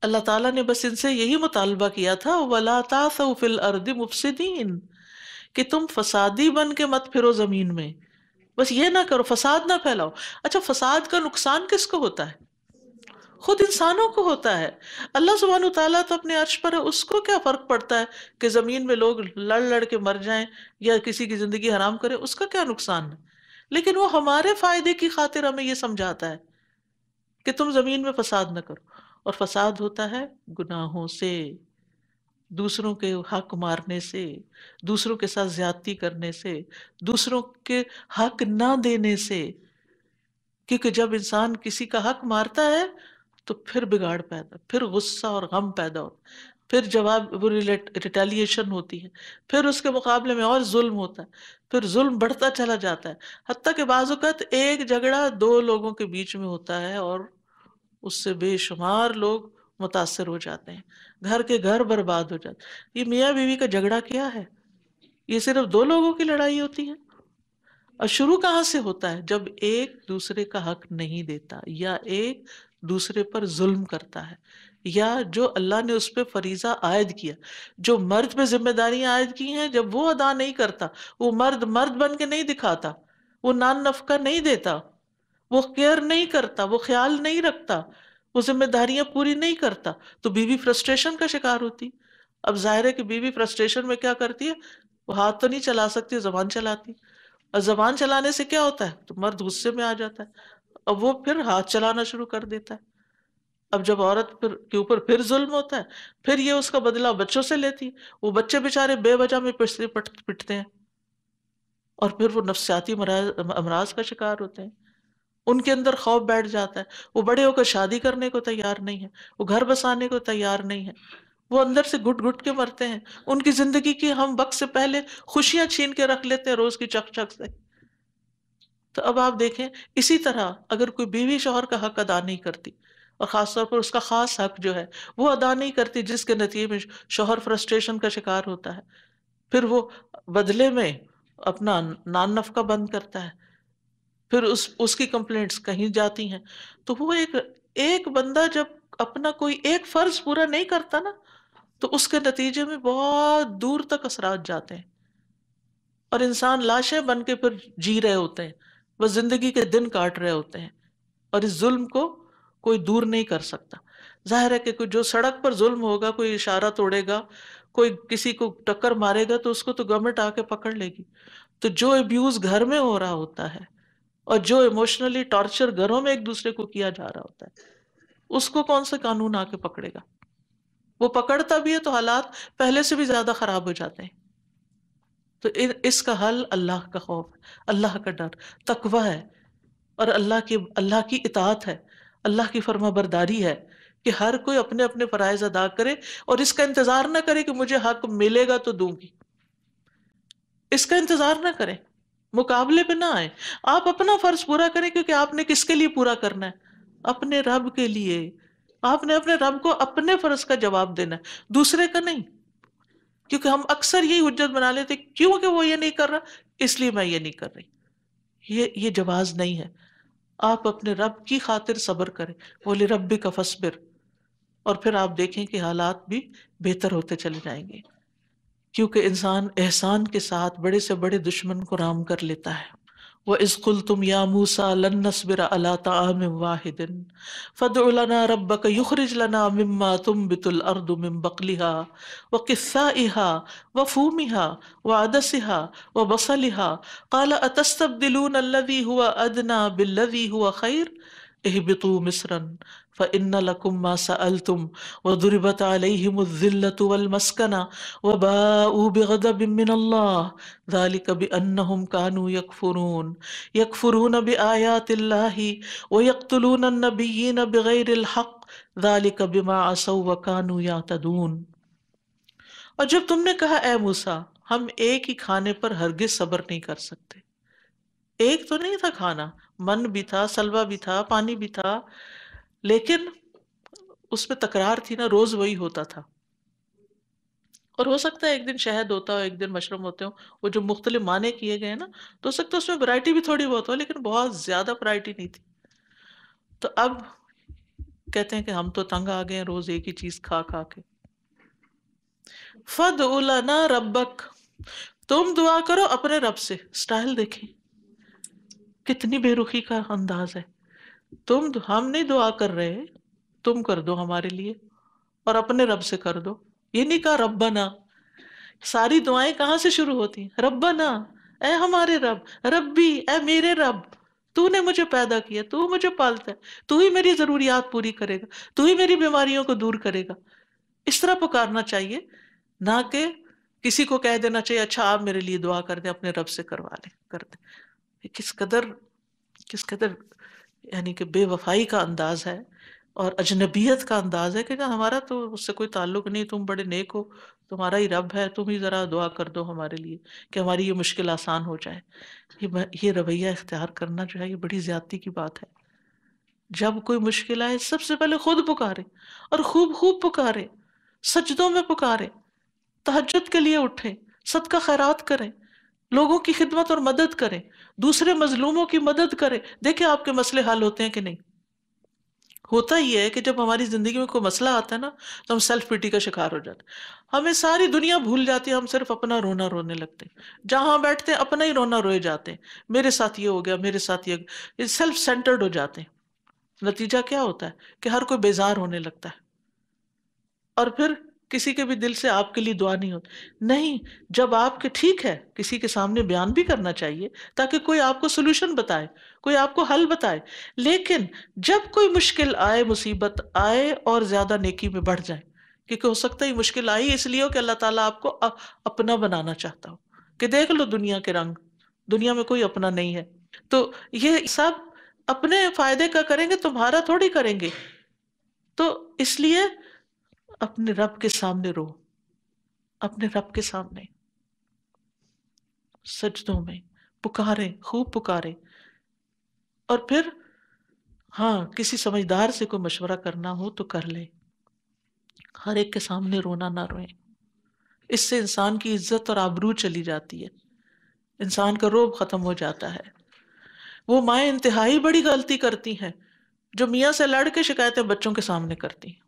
S2: اللہ تعالیٰ نے بس ان سے یہی مطالبہ کیا تھا وَلَا تَعْثَوْا فِي الْأَرْضِ مُفْسِدِينَ، کہ تم فسادی بن کے مت پھرو زمین میں، بس یہ نہ کرو، فساد نہ پھیلاؤ. اچھا فساد کا نقصان کس کو ہوتا ہے؟ خود انسانوں کو ہوتا ہے. اللہ سبحانہ وتعالیٰ تو اپنے عرش پر ہے، اس کو کیا فرق پڑتا ہے کہ زمین میں لوگ لڑ لڑ کے مر جائیں یا کسی کی زندگی حرام کرے، اس کا کیا نقصان ہے؟ لیکن وہ ہمارے فائدے کی خاطر ہمیں یہ سمجھاتا ہے کہ تم زمین میں فساد نہ کرو. اور فساد ہوتا ہے گناہوں سے، دوسروں کے حق مارنے سے، دوسروں کے ساتھ زیادتی کرنے سے، دوسروں کے حق نہ دینے سے. کیونکہ جب انسان کسی کا حق مارتا ہے تو پھر بگاڑ پیدا، پھر غصہ اور غم پیدا ہوتا، پھر جواب وہ ریٹیلیشن ہوتی ہے، پھر اس کے مقابلے میں اور ظلم ہوتا ہے، پھر ظلم بڑھتا چلا جاتا ہے، حتیٰ کہ بعض اوقات ایک جھگڑا دو لوگوں کے بیچ میں ہوتا ہے اور اس سے بے شمار لوگ متاثر ہو جاتے ہیں، گھر کے گھر برباد ہو جاتے ہیں. یہ میاں بیوی کا جھگڑا کیا ہے؟ یہ صرف دو لوگوں کی لڑائی ہوتی ہے. اور شروع کہاں سے ہوتا ہے؟ جب ایک دوسرے کا حق نہیں دیتا یا ایک دوسرے پر ظلم کرتا ہے، یا جو اللہ نے اس پہ فریضہ عائد کیا، جو مرد پہ ذمہ داریاں عائد کی ہیں، جب وہ ادا نہیں کرتا، وہ مرد بن کے نہیں دکھاتا، وہ نان نفقہ نہیں دیتا، وہ کیئر نہیں کرتا، وہ خیال نہیں رکھتا، وہ ذمہ داریاں پوری نہیں کرتا، تو بیوی فرسٹریشن کا شکار ہوتی. اب ظاہر ہے کہ بیوی فرسٹریشن میں کیا کرتی ہے؟ وہ ہاتھ تو نہیں چلا سکتی، زبان چلاتی. اور زبان چلانے سے کیا ہوتا ہے؟ تو مرد غصے میں آ جاتا ہے اور وہ پھر ہاتھ چلانا شروع کر دیتا ہے. اب جب عورت کے اوپر پھر ظلم ہوتا ہے، پھر یہ اس کا بدلہ بچوں سے لیتی ہے، وہ بچے بےچارے بے وجہ میں پٹتے ہیں اور پھر وہ نفسیاتی امراض کا شکار ہوتے ہیں. ان کے اندر خوف بیٹھ جاتا ہے، وہ بڑے ہو کر شادی کرنے کو تیار نہیں ہے، وہ گھر بسانے کو تیار نہیں ہے، وہ اندر سے گھٹ گھٹ کے مرتے ہیں. ان کی زندگی کی ہم وقت سے پہلے خوشیاں چھین کے رکھ لیتے ہیں روز کی چک چک سے. تو اب آپ دیکھیں اسی طرح اگر کوئی بیوی شوہر کا حق ادا نہیں کرتی، اور خاص طور پر اس کا خاص حق جو ہے وہ ادا نہیں کرتی، جس کے نتیجے میں شوہر فرسٹریشن کا شکار ہوتا ہے، پھر وہ بدلے میں اپنا نان نفقہ بند کرتا ہے، پھر اس کی کمپلینٹس کہیں جاتی ہیں. تو وہ ایک بندہ جب اپنا کوئی ایک فرض پورا نہیں کرتا نا، تو اس کے نتیجے میں بہت دور تک اثرات جاتے ہیں اور انسان لاشیں بن کے پھر جی رہے ہوتے ہیں، وہ زندگی کے دن کاٹ رہے ہوتے ہیں، اور اس ظلم کو کوئی دور نہیں کر سکتا. ظاہر ہے کہ کوئی جو سڑک پر ظلم ہوگا، کوئی اشارہ توڑے گا، کوئی کسی کو ٹکر مارے گا، تو اس کو تو گورنمنٹ آ کے پکڑ لے گی. تو جو ابیوز گھر میں ہو رہا ہوتا ہے اور جو ایموشنلی ٹارچر گھروں میں ایک دوسرے کو کیا جا رہا ہوتا ہے، اس کو کون سا قانون آ کے پکڑے گا؟ وہ پکڑتا بھی ہے تو حالات پہلے سے بھی زیادہ خراب ہو جاتے ہیں. تو اس کا حل اللہ کا خوف، اللہ کا ڈر، تقوی ہے، اور اللہ کی اطاعت ہے، اللہ کی فرما برداری ہے کہ ہر کوئی اپنے اپنے فرائض ادا کرے اور اس کا انتظار نہ کرے کہ مجھے حق ملے گا تو دوں گی. اس کا انتظار نہ کریں، مقابلے پہ نہ آئیں. آپ اپنا فرض پورا کریں، کیونکہ آپ نے کس کے لیے پورا کرنا ہے؟ اپنے رب کے لیے. آپ نے اپنے رب کو اپنے فرض کا جواب دینا ہے، دوسرے کا نہیں. کیونکہ ہم اکثر یہی حجت بنا لیتے، کیوں کہ وہ یہ نہیں کر رہا اس لیے میں یہ نہیں کر رہی. یہ جواز نہیں ہے. آپ اپنے رب کی خاطر صبر کریں، وَلِرَبِّكَ فَاصْبِرْ، اور پھر آپ دیکھیں کہ حالات بھی بہتر ہوتے چلے جائیں گے. کیونکہ انسان احسان کے ساتھ بڑے سے بڑے دشمن کو رام کر لیتا ہے. وَإِذْ قُلْتُمْ يَا مُوسَىٰ لَن نَّصْبِرَ عَلَىٰ طَعَامٍ وَاحِدٍ فَادْعُ لَنَا رَبَّكَ يُخْرِجْ لَنَا مِمَّا تُنبِتُ الْأَرْضُ مِن بَقْلِهَا وَقِثَّائِهَا وَفُومِهَا وَعَدَسِهَا وَبَصَلِهَا قَالَ أَتَسْتَبْدِلُونَ الَّذِي هُوَ أَدْنَىٰ بِالَّذِي هُوَ خَيْرٌ اهْبِطُوا مِصْرًا فَإِنَّ لَكُم مَّا سَأَلْتُمْ وَضُرِبَتْ عَلَيْهِمُ الذِّلَّةُ وَالْمَسْكَنَةُ وَبَاءُوا بِغَضَبٍ مِّنَ اللَّهِ ذَلِكَ بِأَنَّهُمْ كَانُوا يَكْفُرُونَ بِآيَاتِ اللَّهِ وَيَقْتُلُونَ النَّبِيِّينَ بِغَيْرِ الْحَقِّ ذَلِكَ بِمَا عَصَوا وَّكَانُوا يَعْتَدُونَ. اور جب تم نے کہا اے موسیٰ ہم ایک ہی کھانے پر ہرگز صبر نہیں کر سکتے، ایک تو نہیں تھا کھانا، من بھی تھا، سلوا بھی تھا، پانی بھی تھا، لیکن اس میں تکرار تھی نا، روز وہی ہوتا تھا. اور ہو سکتا ہے ایک دن شہد ہوتا ہو، ایک دن مشروم ہوتے ہوں، وہ جو مختلف معنی کیے گئے نا، تو ہو سکتا ہے اس میں ورائٹی بھی تھوڑی بہت ہو، لیکن بہت زیادہ ورائٹی نہیں تھی. تو اب کہتے ہیں کہ ہم تو تنگ آ گئے ہیں روز ایک ہی چیز کھا کھا کے. فَادْعُ لَنَا رَبَّكَ، تم دعا کرو اپنے رب سے. سٹائل دیکھیں کتنی بے رخی کا انداز ہے. ہم نہیں دعا کر رہے، تم کر دو ہمارے لیے، اور اپنے رب سے کر دو. یہ نہیں کہا ربنا. ساری دعائیں کہاں سے شروع ہوتی ہیں؟ ربنا، اے ہمارے رب، ربی، اے میرے رب، تو نے مجھے پیدا کیا، تو مجھے پالتا ہے، تو ہی میری ضروریات پوری کرے گا، تو ہی میری بیماریوں کو دور کرے گا. اس طرح پکارنا چاہیے، نہ کہ کسی کو کہہ دینا چاہیے اچھا آپ میرے لیے دعا کر دیں، اپنے رب سے کروا لیں، کر دیں. یہ کس قدر یعنی کہ بے وفائی کا انداز ہے اور اجنبیت کا انداز ہے کہ ہمارا تو اس سے کوئی تعلق نہیں، تم بڑے نیک ہو، تمہارا ہی رب ہے، تم ہی ذرا دعا کر دو ہمارے لیے کہ ہماری یہ مشکل آسان ہو جائے. یہ رویہ اختیار کرنا جو ہے یہ بڑی زیادتی کی بات ہے. جب کوئی مشکل آئے سب سے پہلے خود پکارے، اور خوب خوب پکارے، سجدوں میں پکارے، تہجد کے لیے اٹھیں، صدقہ خیرات کریں، لوگوں کی خدمت اور مدد کریں، دوسرے مظلوموں کی مدد کریں. دیکھیں آپ کے مسئلے حل ہوتے ہیں کہ نہیں. ہوتا یہ ہے کہ جب ہماری زندگی میں کوئی مسئلہ آتا ہے نا تو ہم سیلف پٹی کا شکار ہو جاتے ہیں، ہمیں ساری دنیا بھول جاتی ہے، ہم صرف اپنا رونا رونے لگتے ہیں، جہاں بیٹھتے ہیں اپنا ہی رونا روئے جاتے ہیں، میرے ساتھ یہ ہو گیا، میرے ساتھ یہ سیلف سینٹرڈ ہو جاتے ہیں. نتیجہ کیا ہوتا ہے کہ ہر کوئی بیزار ہونے لگتا ہے، اور پھر کسی کے بھی دل سے آپ کے لیے دعا نہیں ہوتی. نہیں، جب آپ کے ٹھیک ہے کسی کے سامنے بیان بھی کرنا چاہیے تاکہ کوئی آپ کو سولوشن بتائے، کوئی آپ کو حل بتائے، لیکن جب کوئی مشکل آئے، مصیبت آئے، اور زیادہ نیکی میں بڑھ جائے، کیونکہ ہو سکتا ہے یہ مشکل آئی اس لیے ہو کہ اللہ تعالیٰ آپ کو اپنا بنانا چاہتا ہو، کہ دیکھ لو دنیا کے رنگ، دنیا میں کوئی اپنا نہیں ہے. تو یہ سب اپنے فائدے کا کریں گے، تمہارا تھوڑی کریں گے. تو اس لیے اپنے رب کے سامنے رو، اپنے رب کے سامنے سجدوں میں پکاریں، خوب پکاریں. اور پھر ہاں کسی سمجھدار سے کوئی مشورہ کرنا ہو تو کر لیں، ہر ایک کے سامنے رونا نہ روئیں. اس سے انسان کی عزت اور آبرو چلی جاتی ہے، انسان کا روب ختم ہو جاتا ہے. وہ مائیں انتہائی بڑی غلطی کرتی ہیں جو میاں سے لڑ کے شکایتیں بچوں کے سامنے کرتی ہیں،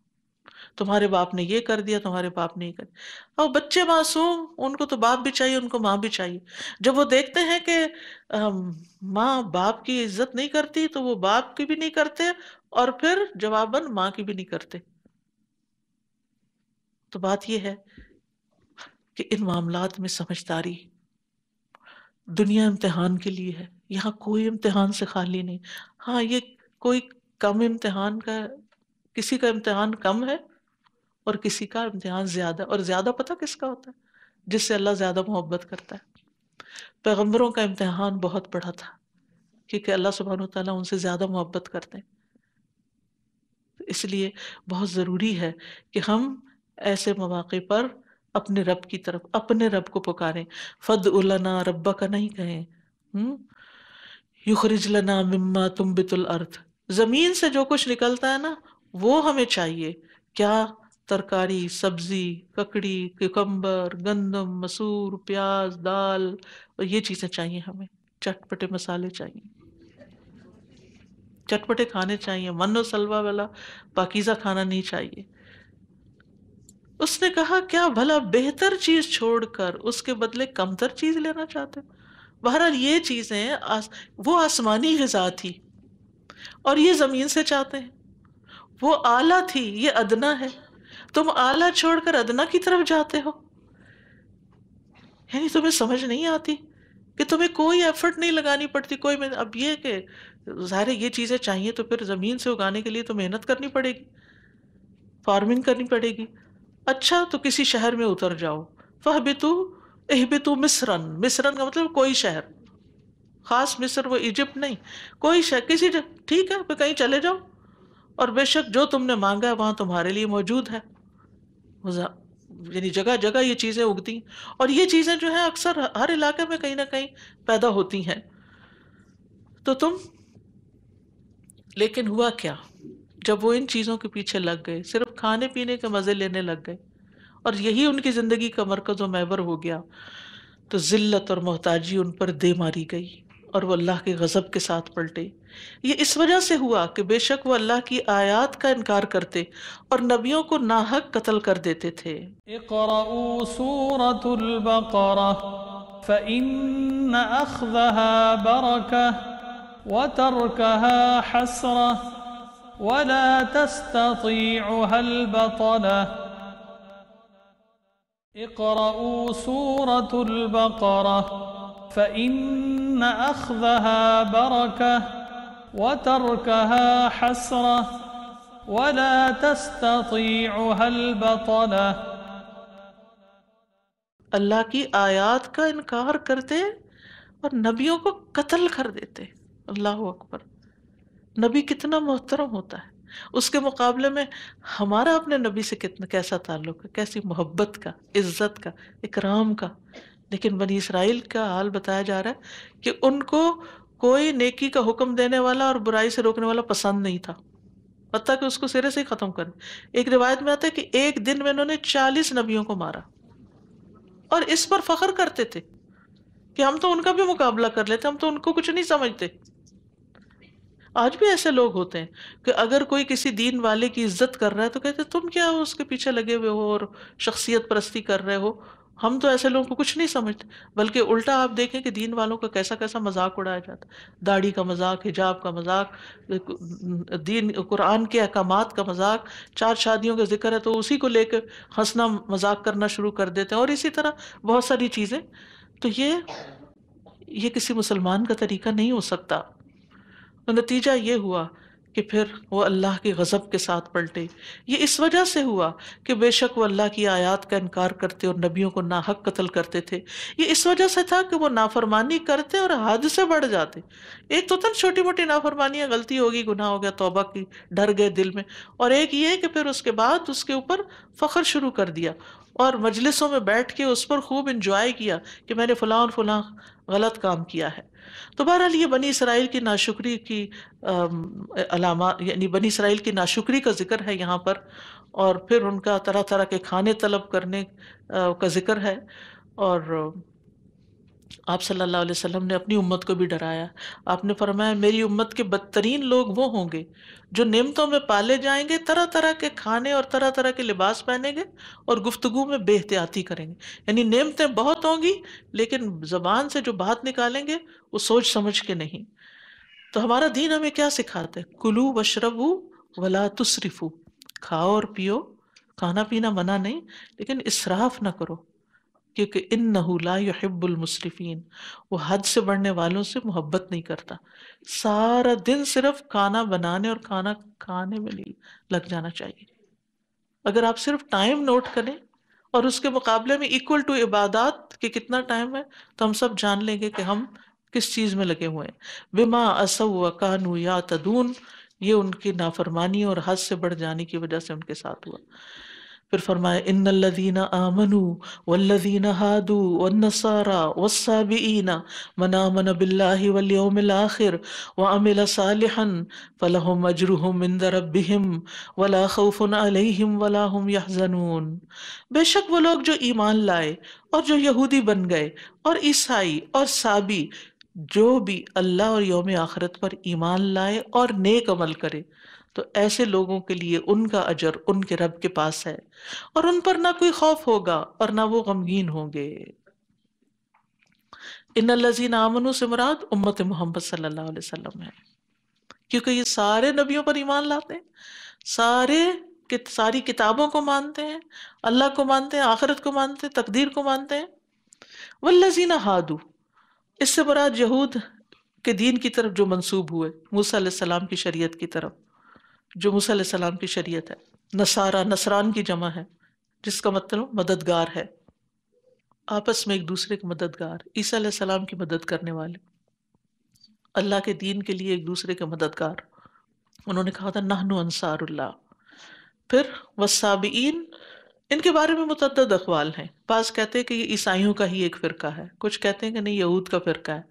S2: تمہارے باپ نے یہ کر دیا، تمہارے باپ نے یہ کر دیا. اور بچے معصوم، ان کو تو باپ بھی چاہیے، ان کو ماں بھی چاہیے. جب وہ دیکھتے ہیں کہ ماں باپ کی عزت نہیں کرتی تو وہ باپ کی بھی نہیں کرتے، اور پھر جواباً ماں کی بھی نہیں کرتے. تو بات یہ ہے کہ ان معاملات میں سمجھداری. دنیا امتحان کے لیے ہے، یہاں کوئی امتحان سے خالی نہیں. ہاں یہ کوئی کم امتحان کا، کسی کا امتحان کم ہے اور کسی کا امتحان زیادہ، اور زیادہ پتہ کس کا ہوتا ہے؟ جس سے اللہ زیادہ محبت کرتا ہے. پیغمبروں کا امتحان بہت بڑا تھا کیونکہ اللہ سبحانہ وتعالیٰ ان سے زیادہ محبت کرتے ہیں. اس لیے بہت ضروری ہے کہ ہم ایسے مواقع پر اپنے رب کی طرف، اپنے رب کو پکاریں. فَادْعُ لَنَا رَبَّكَ نہیں کہیں، یخرج لنا مما تنبت الارض، زمین سے جو کچھ نکلتا ہے نا وہ ہمیں چاہیے. کیا؟ ترکاری، سبزی، ککڑی، ککمبر، گندم، مسور، پیاز، دال، اور یہ چیزیں چاہیے ہمیں. چٹپٹے مسالے چاہیے، چٹپٹے کھانے چاہیے، من و سلوا والا پاکیزہ کھانا نہیں چاہیے. اس نے کہا کیا بھلا بہتر چیز چھوڑ کر اس کے بدلے کمتر چیز لینا چاہتے؟ بہرحال یہ چیزیں وہ آسمانی غذا تھی اور یہ زمین سے چاہتے ہیں. وہ اعلیٰ تھی، یہ ادنا ہے. تم اعلیٰ چھوڑ کر ادنا کی طرف جاتے ہو. یعنی تمہیں سمجھ نہیں آتی کہ تمہیں کوئی ایفرٹ نہیں لگانی پڑتی، اب یہ کہ ظاہر یہ چیزیں چاہیے تو پھر زمین سے اگانے کے لیے تو محنت کرنی پڑے گی، فارمنگ کرنی پڑے گی. اچھا تو کسی شہر میں اتر جاؤ. فَاهْبِطُوا اهْبِطُوا مصراً، مصراً کا مطلب کوئی شہر، خاص مصر وہ ایجپٹ نہیں، کوئی شہر، کسی ٹھیک ہے پھر کہیں چلے جاؤ، اور بے شک جو تم نے مانگا ہے وہاں تمہارے لیے موجود ہے. یعنی جگہ جگہ یہ چیزیں اگتی، اور یہ چیزیں جو ہیں اکثر ہر علاقے میں کہیں نہ کہیں پیدا ہوتی ہیں. تو لیکن ہوا کیا جب وہ ان چیزوں کے پیچھے لگ گئے، صرف کھانے پینے کے مزے لینے لگ گئے اور یہی ان کی زندگی کا مرکز و محور ہو گیا، تو ذلت اور محتاجی ان پر دے ماری گئی اور وہ اللہ کے غضب کے ساتھ پلٹے. یہ اس وجہ سے ہوا کہ بے شک وہ اللہ کی آیات کا انکار کرتے اور نبیوں کو ناحق قتل کر دیتے تھے.
S1: اقرأوا سورة البقرة فإن أخذها بركة وتركها حسرة ولا تستطيعها البطلة. اقرأوا سورة البقرة فإن أخذها بركة وتركها حسرة ولا تستطيعها البطلة.
S2: اللہ کی آیات کا انکار کرتے اور نبیوں کو قتل کر دیتے. اللہ اکبر. نبی کتنا محترم ہوتا ہے، اس کے مقابلے میں ہمارا اپنے نبی سے کیسا تعلق ہے، کیسی محبت کا، عزت کا، اکرام کا. لیکن بنی اسرائیل کا حال بتایا جا رہا ہے کہ ان کو کوئی نیکی کا حکم دینے والا اور برائی سے روکنے والا پسند نہیں تھا، حتیٰ کہ اس کو سرے سے ہی ختم کر. ایک روایت میں آتا ہے کہ ایک دن میں انہوں نے 40 نبیوں کو مارا اور اس پر فخر کرتے تھے کہ ہم تو ان کا بھی مقابلہ کر لیتے، ہم تو ان کو کچھ نہیں سمجھتے. آج بھی ایسے لوگ ہوتے ہیں کہ اگر کوئی کسی دین والے کی عزت کر رہا ہے تو کہتے تم کیا ہو اس کے پیچھے لگے ہوئے ہو اور شخصیت پرستی کر رہے ہو، ہم تو ایسے لوگوں کو کچھ نہیں سمجھتے. بلکہ الٹا آپ دیکھیں کہ دین والوں کا کیسا کیسا مذاق اڑایا جاتا ہے، داڑھی کا مذاق، حجاب کا مذاق، دین قرآن کے احکامات کا مذاق. 4 شادیوں کا ذکر ہے تو اسی کو لے کے ہنسنا مذاق کرنا شروع کر دیتے ہیں، اور اسی طرح بہت ساری چیزیں. تو یہ کسی مسلمان کا طریقہ نہیں ہو سکتا. تو نتیجہ یہ ہوا کہ پھر وہ اللہ کے غضب کے ساتھ پلٹے. یہ اس وجہ سے ہوا کہ بے شک وہ اللہ کی آیات کا انکار کرتے اور نبیوں کو ناحق قتل کرتے تھے. یہ اس وجہ سے تھا کہ وہ نافرمانی کرتے اور حد سے بڑھ جاتے. ایک تو تن چھوٹی موٹی نافرمانیاں، غلطی ہوگی، گناہ ہو گیا، توبہ کی، ڈر گئے دل میں، اور ایک یہ کہ پھر اس کے بعد اس کے اوپر فخر شروع کر دیا اور مجلسوں میں بیٹھ کے اس پر خوب انجوائے کیا کہ میں نے فلاں اور فلاں غلط کام کیا ہے. تو بہرحال یہ بنی اسرائیل کی ناشکری کی علامات، یعنی بنی اسرائیل کی ناشکری کا ذکر ہے یہاں پر، اور پھر ان کا طرح طرح کے کھانے طلب کرنے کا ذکر ہے. اور آپ صلی اللہ علیہ وسلم نے اپنی امت کو بھی ڈرایا. آپ نے فرمایا میری امت کے بدترین لوگ وہ ہوں گے جو نعمتوں میں پالے جائیں گے، طرح طرح کے کھانے اور طرح طرح کے لباس پہنیں گے اور گفتگو میں بے احتیاطی کریں گے. یعنی نعمتیں بہت ہوں گی لیکن زبان سے جو بات نکالیں گے وہ سوچ سمجھ کے نہیں. تو ہمارا دین ہمیں کیا سکھاتا ہے؟ کلو واشربو ولا تسرفو. کھاؤ اور پیو، کھانا پینا منع نہیں، لیکن اسراف نہ کرو، کیونکہ انہ لا یحب المسرفین، وہ حد سے بڑھنے والوں سے محبت نہیں کرتا. سارا دن صرف کھانا بنانے اور کھانا کھانے میں لگ جانا چاہیے. اگر آپ صرف ٹائم نوٹ کریں اور اس کے مقابلے میں ایکول ٹو عبادات کہ کتنا ٹائم ہے، تو ہم سب جان لیں گے کہ ہم کس چیز میں لگے ہوئے ہیں. بما عصوا وکانوا یعتدون، یہ ان کی نافرمانی اور حد سے بڑھ جانے کی وجہ سے ان کے ساتھ ہوا. پھر فرمایا ان الذین آمنوا والذین ہادوا والنصارى والصابئین من آمن باللہ والیوم الآخر وعمل صالحا فلہم اجرہم عند ربہم ولا خوف علیہم ولا هم يحزنون. بے شک وہ لوگ جو ایمان لائے اور جو یہودی بن گئے اور عیسائی اور صابی، جو بھی اللہ اور یوم آخرت پر ایمان لائے اور نیک عمل کرے، تو ایسے لوگوں کے لیے ان کا اجر ان کے رب کے پاس ہے اور ان پر نہ کوئی خوف ہوگا اور نہ وہ غمگین ہوں گے. ان الذین آمنوا سے مراد امت محمد صلی اللہ علیہ وسلم ہے، کیونکہ یہ سارے نبیوں پر ایمان لاتے ہیں، ساری کتابوں کو مانتے ہیں، اللہ کو مانتے ہیں، آخرت کو مانتے ہیں، تقدیر کو مانتے ہیں. والذین ہادوا، اس سے مراد یہود کے دین کی طرف جو منسوب ہوئے، موسیٰ علیہ السلام کی شریعت کی طرف، جو موسیٰ علیہ السلام کی شریعت ہے. نصارہ، نصران کی جمع ہے جس کا مطلب مددگار ہے، آپس میں ایک دوسرے کے مددگار، عیسیٰ علیہ السلام کی مدد کرنے والے، اللہ کے دین کے لیے ایک دوسرے کے مددگار. انہوں نے کہا تھا نحن انصار اللہ. پھر والصابئین، ان کے بارے میں متعدد اقوال ہیں. بعض کہتے ہیں کہ یہ عیسائیوں کا ہی ایک فرقہ ہے، کچھ کہتے ہیں کہ نہیں یہود کا فرقہ ہے،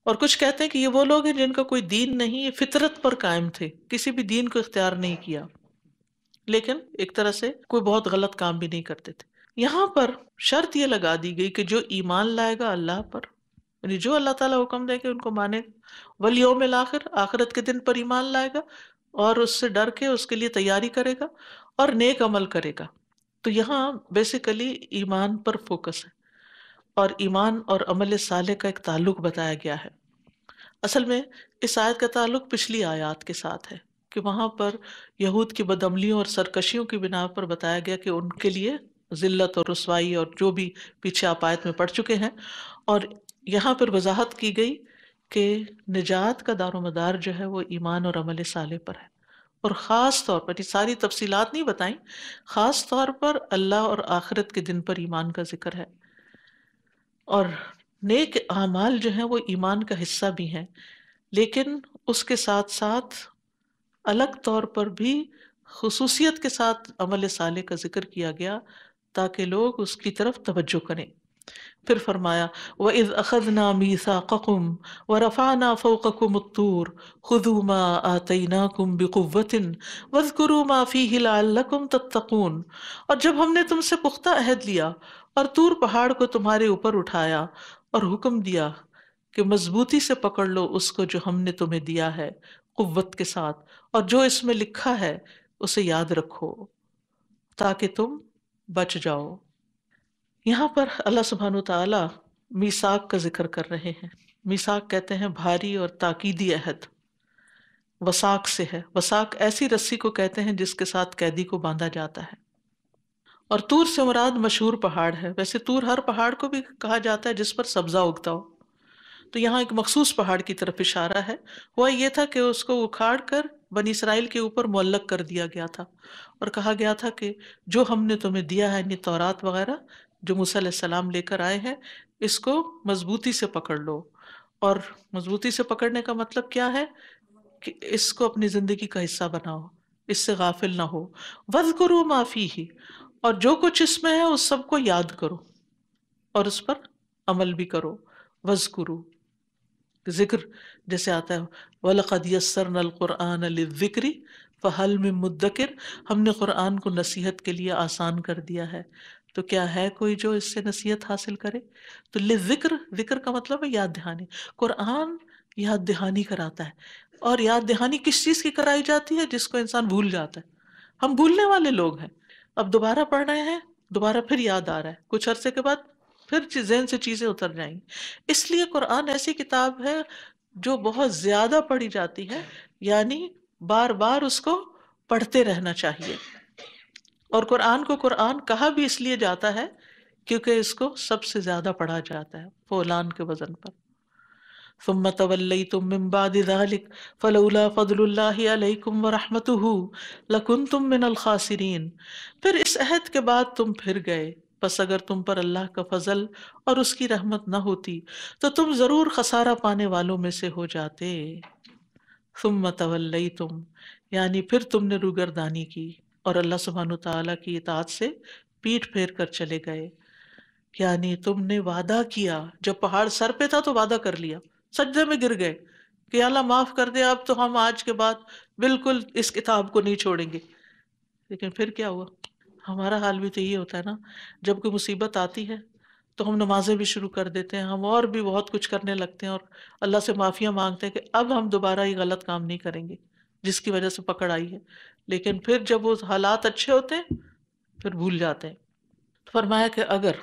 S2: اور کچھ کہتے ہیں کہ یہ وہ لوگ ہیں جن کا کوئی دین نہیں، یہ فطرت پر قائم تھے، کسی بھی دین کو اختیار نہیں کیا، لیکن ایک طرح سے کوئی بہت غلط کام بھی نہیں کرتے تھے. یہاں پر شرط یہ لگا دی گئی کہ جو ایمان لائے گا اللہ پر، یعنی جو اللہ تعالیٰ حکم دے کہ ان کو مانے گا، والیوم الآخر، آخرت کے دن پر ایمان لائے گا، اور اس سے ڈر کے اس کے لیے تیاری کرے گا اور نیک عمل کرے گا. تو یہاں بیسیکلی ایمان پر فوکس ہے، اور ایمان اور عمل صالح کا ایک تعلق بتایا گیا ہے. اصل میں اس آیت کا تعلق پچھلی آیات کے ساتھ ہے کہ وہاں پر یہود کی بدعملیوں اور سرکشیوں کی بنا پر بتایا گیا کہ ان کے لیے ذلت اور رسوائی اور جو بھی پیچھے آپ آیت میں پڑھ چکے ہیں، اور یہاں پر وضاحت کی گئی کہ نجات کا دار و مدار جو ہے وہ ایمان اور عمل صالح پر ہے، اور خاص طور پر یہ ساری تفصیلات نہیں بتائیں، خاص طور پر اللہ اور آخرت کے دن پر ایمان کا ذکر ہے. اور نیک اعمال جو ہیں وہ ایمان کا حصہ بھی ہیں، لیکن اس کے ساتھ ساتھ الگ طور پر بھی خصوصیت کے ساتھ عمل صالح کا ذکر کیا گیا تاکہ لوگ اس کی طرف توجہ کریں. پھر فرمایا وَإِذْ أَخَذْنَا مِيثَاقَكُمْ وَرَفَعْنَا فَوْقَكُمُ الطُّورَ خُذُوا مَا آتَيْنَاكُمْ بِقُوَّةٍ وَاذْكُرُوا مَا فِيهِ لَعَلَّكُمْ تَتَّقُونَ. اور جب ہم نے تم سے پختہ عہد لیا اور طور پہاڑ کو تمہارے اوپر اٹھایا اور حکم دیا کہ مضبوطی سے پکڑ لو اس کو جو ہم نے تمہیں دیا ہے قوت کے ساتھ، اور جو اس میں لکھا ہے اسے یاد رکھو تاکہ تم بچ جاؤ. یہاں پر اللہ سبحانہ وتعالی میثاق کا ذکر کر رہے ہیں. میثاق کہتے ہیں بھاری اور تاکیدی عہد. وثاق سے ہے، وثاق ایسی رسی کو کہتے ہیں جس کے ساتھ قیدی کو باندھا جاتا ہے. اور طور سے مراد مشہور پہاڑ ہے. ویسے طور ہر پہاڑ کو بھی کہا جاتا ہے جس پر سبزہ اگتا ہو، تو یہاں ایک مخصوص پہاڑ کی طرف اشارہ ہے. وہ یہ تھا کہ اس کو اکھاڑ کر بنی اسرائیل کے اوپر معلق کر دیا گیا تھا، اور کہا گیا تھا کہ جو ہم نے تمہیں دیا ہے، یعنی تورات وغیرہ جو موسیٰ علیہ السلام لے کر آئے ہیں، اس کو مضبوطی سے پکڑ لو. اور مضبوطی سے پکڑنے کا مطلب کیا ہے کہ اس کو اپنی زندگی کا حصہ بناؤ، اس سے غافل نہ ہو. وَاذْكُرُوا مَا فِيهِ، اور جو کچھ اس میں ہے اس سب کو یاد کرو اور اس پر عمل بھی کرو. وَاذْكُرُوا، ذکر جیسے آتا ہے وَلَقَدْ يَسَّرْنَا الْقُرْآنَ لِلذِّكْرِ فَهَلْ مِن مُدَّكِرٍ، ہم نے قرآن کو نصیحت کے لیے آسان کر دیا ہے، تو کیا ہے کوئی جو اس سے نصیحت حاصل کرے. تو للذکر، ذکر کا مطلب ہے یاد دہانی. قرآن یاد دہانی کراتا ہے. اور یاد دہانی کس چیز کی کرائی جاتی ہے؟ جس کو انسان بھول جاتا ہے. ہم بھولنے والے لوگ ہیں، اب دوبارہ پڑھ رہے ہیں، دوبارہ پھر یاد آ رہا ہے، کچھ عرصے کے بعد پھر ذہن سے چیزیں اتر جائیں گی. اس لیے قرآن ایسی کتاب ہے جو بہت زیادہ پڑھی جاتی ہے، یعنی بار بار اس کو پڑھتے رہنا چاہیے. اور قرآن کو قرآن کہا بھی اس لیے جاتا ہے کیونکہ اس کو سب سے زیادہ پڑھا جاتا ہے فولان کے وزن پر. ثم تولیتم من بعد ذلک فلولا فضل اللہ علیکم ورحمتہ لکنتم من الخاسرین. پھر اس عہد کے بعد تم پھر گئے، پس اگر تم پر اللہ کا فضل اور اس کی رحمت نہ ہوتی تو تم ضرور خسارہ پانے والوں میں سے ہو جاتے. ثم تولیتم یعنی پھر تم نے روگردانی کی اور اللہ سبحانہ تعالیٰ کی اطاعت سے پیٹھ پھیر کر چلے گئے. یعنی تم نے وعدہ کیا، جب پہاڑ سر پہ تھا تو وعدہ کر لیا، سجدے میں گر گئے کہ اللہ معاف کر دے، اب تو ہم آج کے بعد بالکل اس کتاب کو نہیں چھوڑیں گے. لیکن پھر کیا ہوا؟ ہمارا حال بھی تو یہ ہوتا ہے نا، جب کوئی مصیبت آتی ہے تو ہم نمازیں بھی شروع کر دیتے ہیں، ہم اور بھی بہت کچھ کرنے لگتے ہیں اور اللہ سے معافیاں مانگتے ہیں کہ اب ہم دوبارہ یہ غلط کام نہیں کریں گے جس کی وجہ سے پکڑ آئی ہے. لیکن پھر جب وہ حالات اچھے ہوتے ہیں پھر بھول جاتے ہیں. فرمایا کہ اگر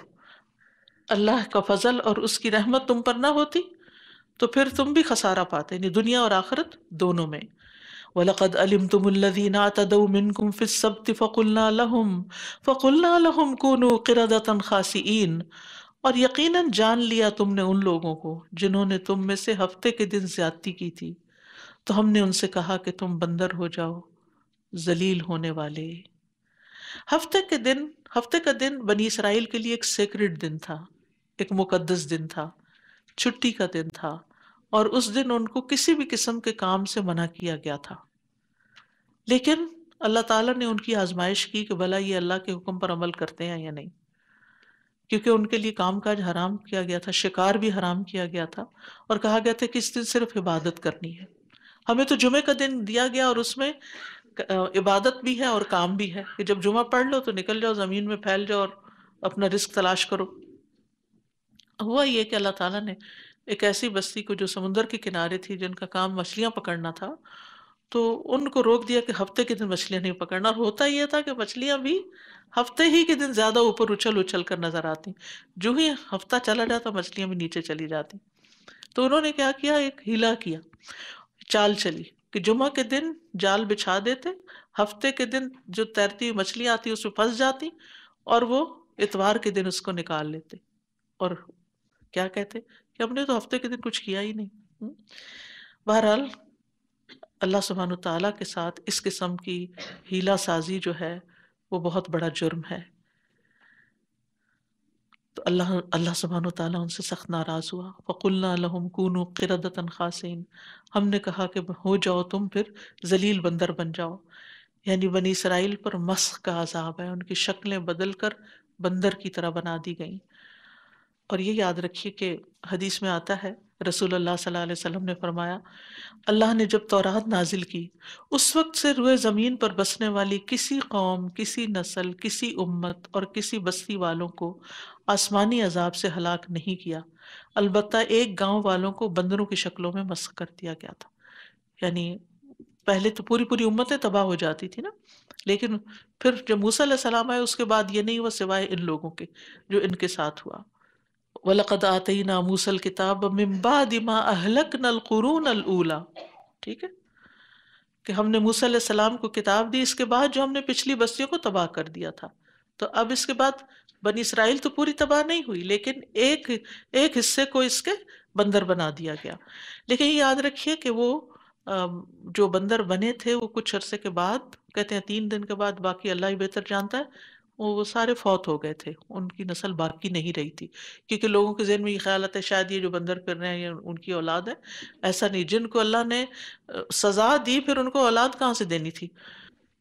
S2: اللہ کا فضل اور اس کی رحمت تم پر نہ ہوتی تو پھر تم بھی خسارہ پاتے، یعنی دنیا اور آخرت دونوں میں. وَلَقَدْ عَلِمْتُمُ الَّذِينَ اعْتَدَوْا مِنْكُمْ فِي السَّبْتِ فَقُلْنَا لَهُمْ كُونُوا قِرَدَةً خَاسِئِينَ. اور یقیناً جان لیا تم نے ان لوگوں کو جنہوں نے تم میں سے ہفتے کے دن زیادتی کی تھی، تو ہم نے ان سے کہا کہ تم بندر ہو جاؤ، ذلیل ہونے والے. ہفتے کا دن بنی اسرائیل کے لیے ایک سیکرڈ دن تھا، ایک مقدس دن تھا، چھٹی کا دن تھا، اور اس دن ان کو کسی بھی قسم کے کام سے منع کیا گیا تھا. لیکن اللہ تعالیٰ نے ان کی آزمائش کی کہ بھلا یہ اللہ کے حکم پر عمل کرتے ہیں یا نہیں، کیونکہ ان کے لیے کام کاج حرام کیا گیا تھا، شکار بھی حرام کیا گیا تھا، اور کہا گیا تھا کہ اس دن صرف عبادت کرنی ہے۔ ہمیں تو جمعے کا دن دیا گیا اور اس میں عبادت بھی ہے اور کام بھی ہے کہ جب جمعہ پڑھ لو تو نکل جاؤ، زمین میں پھیل جاؤ اور اپنا رزق تلاش کرو۔ ہوا یہ کہ اللہ تعالیٰ نے ایک ایسی بستی کو جو سمندر کے کنارے تھی، جن کا کام مچھلیاں پکڑنا تھا، تو ان کو روک دیا کہ ہفتے کے دن مچھلیاں نہیں پکڑنا۔ اور ہوتا یہ تھا کہ مچھلیاں بھی ہفتے ہی کے دن زیادہ اوپر اچھل اچھل کر نظر آتی، جو ہی ہفتہ چلا جاتا مچھلیاں بھی نیچے چلی جاتی۔ تو انہوں نے کیا کیا، ایک ہیلا کیا، چال چلی کہ جمعہ کے دن جال بچھا دیتے، ہفتے کے دن جو تیرتی ہوئی مچھلیاں آتی اس میں پھنس جاتی، اور وہ اتوار کے دن اس کو نکال لیتے، اور کیا کہتے کہ ہم نے تو ہفتے کے دن کچھ کیا ہی نہیں۔ بہرحال اللہ سبحانہ تعالیٰ کے ساتھ اس قسم کی ہیلا سازی جو ہے وہ بہت بڑا جرم ہے۔ تو اللہ سبحانہ تعالیٰ ان سے سخت ناراض ہوا۔ فَقُلْنَا لَهُمْ كُونُوا قِرَدَةً خَاسِئِينَ، ہم نے کہا کہ ہو جاؤ تم پھر ذلیل بندر بن جاؤ، یعنی بنی اسرائیل پر مسخ کا عذاب ہے، ان کی شکلیں بدل کر بندر کی طرح بنا دی گئیں۔ اور یہ یاد رکھیے کہ حدیث میں آتا ہے، رسول اللہ صلی اللہ علیہ وسلم نے فرمایا، اللہ نے جب تورات نازل کی اس وقت سے روئے زمین پر بسنے والی کسی قوم، کسی نسل، کسی امت اور کسی بستی والوں کو آسمانی عذاب سے ہلاک نہیں کیا، البتہ ایک گاؤں والوں کو بندروں کی شکلوں میں مسخ کر دیا گیا تھا۔ یعنی پہلے تو پوری امتیں تباہ ہو جاتی تھی نا، لیکن پھر جب موسیٰ علیہ السلام آئے اس کے بعد یہ نہیں ہوا سوائے ان لوگوں کے جو ان کے ساتھ ہوا۔ وَلَقَدْ آتَيْنَا مُوسَى الْكِتَابَ مِن بَعْدِ مَا أَهْلَكْنَا الْقُرُونَ الْأُولَى، ٹھیک ہے، کہ ہم نے موسیٰ علیہ السلام کو کتاب دی اس کے بعد جو ہم نے پچھلی بستیوں کو تباہ کر دیا تھا۔ تو اب اس کے بعد بنی اسرائیل تو پوری تباہ نہیں ہوئی، لیکن ایک حصے کو اس کے بندر بنا دیا گیا۔ لیکن یہ یاد رکھیے کہ وہ جو بندر بنے تھے وہ کچھ عرصے کے بعد، کہتے ہیں 3 دن کے بعد، باقی اللہ ہی بہتر جانتا ہے، وہ سارے فوت ہو گئے تھے، ان کی نسل باقی نہیں رہی تھی، کیونکہ لوگوں کے ذہن میں یہ خیال آتا ہے شاید یہ جو بندر پھر رہے ہیں یہ ان کی اولاد ہے۔ ایسا نہیں، جن کو اللہ نے سزا دی پھر ان کو اولاد کہاں سے دینی تھی۔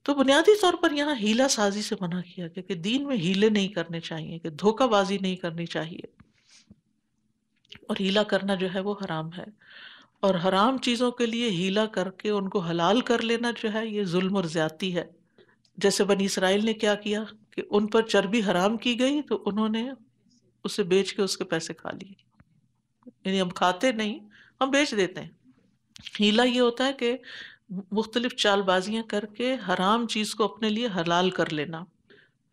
S2: تو بنیادی طور پر یہاں ہیلا سازی سے منع کیا گیا کہ دین میں ہیلے نہیں کرنے چاہیے، کہ دھوکہ بازی نہیں کرنی چاہیے، اور ہیلا کرنا جو ہے وہ حرام ہے، اور حرام چیزوں کے لیے ہیلا کر کے ان کو حلال کر لینا جو ہے یہ ظلم اور زیادتی ہے۔ جیسے بنی اسرائیل نے کیا کیا کہ ان پر چربی حرام کی گئی تو انہوں نے اسے بیچ کے اس کے پیسے کھا لیے، یعنی ہم کھاتے نہیں، ہم بیچ دیتے ہیں۔ ہیلا یہ ہوتا ہے کہ مختلف چال بازیاں کر کے حرام چیز کو اپنے لیے حلال کر لینا۔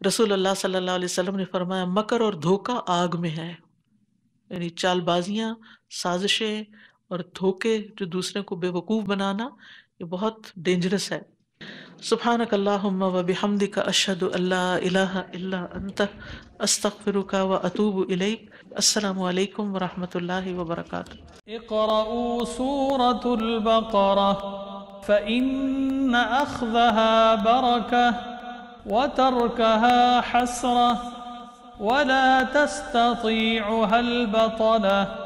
S2: رسول اللہ صلی اللہ علیہ وسلم نے فرمایا مکر اور دھوکہ آگ میں ہے، یعنی چال بازیاں، سازشیں اور دھوکے جو دوسرے کو بے وقوف بنانا، یہ بہت ڈینجرس ہے۔ سبحانک اللہم و بحمدک اشہد ان لا الہ الا انت استغفرک و اتوب الیک۔ السلام علیکم ورحمۃ اللہ وبرکاتہ۔
S1: اقرأوا سورة البقرة فإن أخذها بركة وتركها حسرة ولا تستطيعها البطلة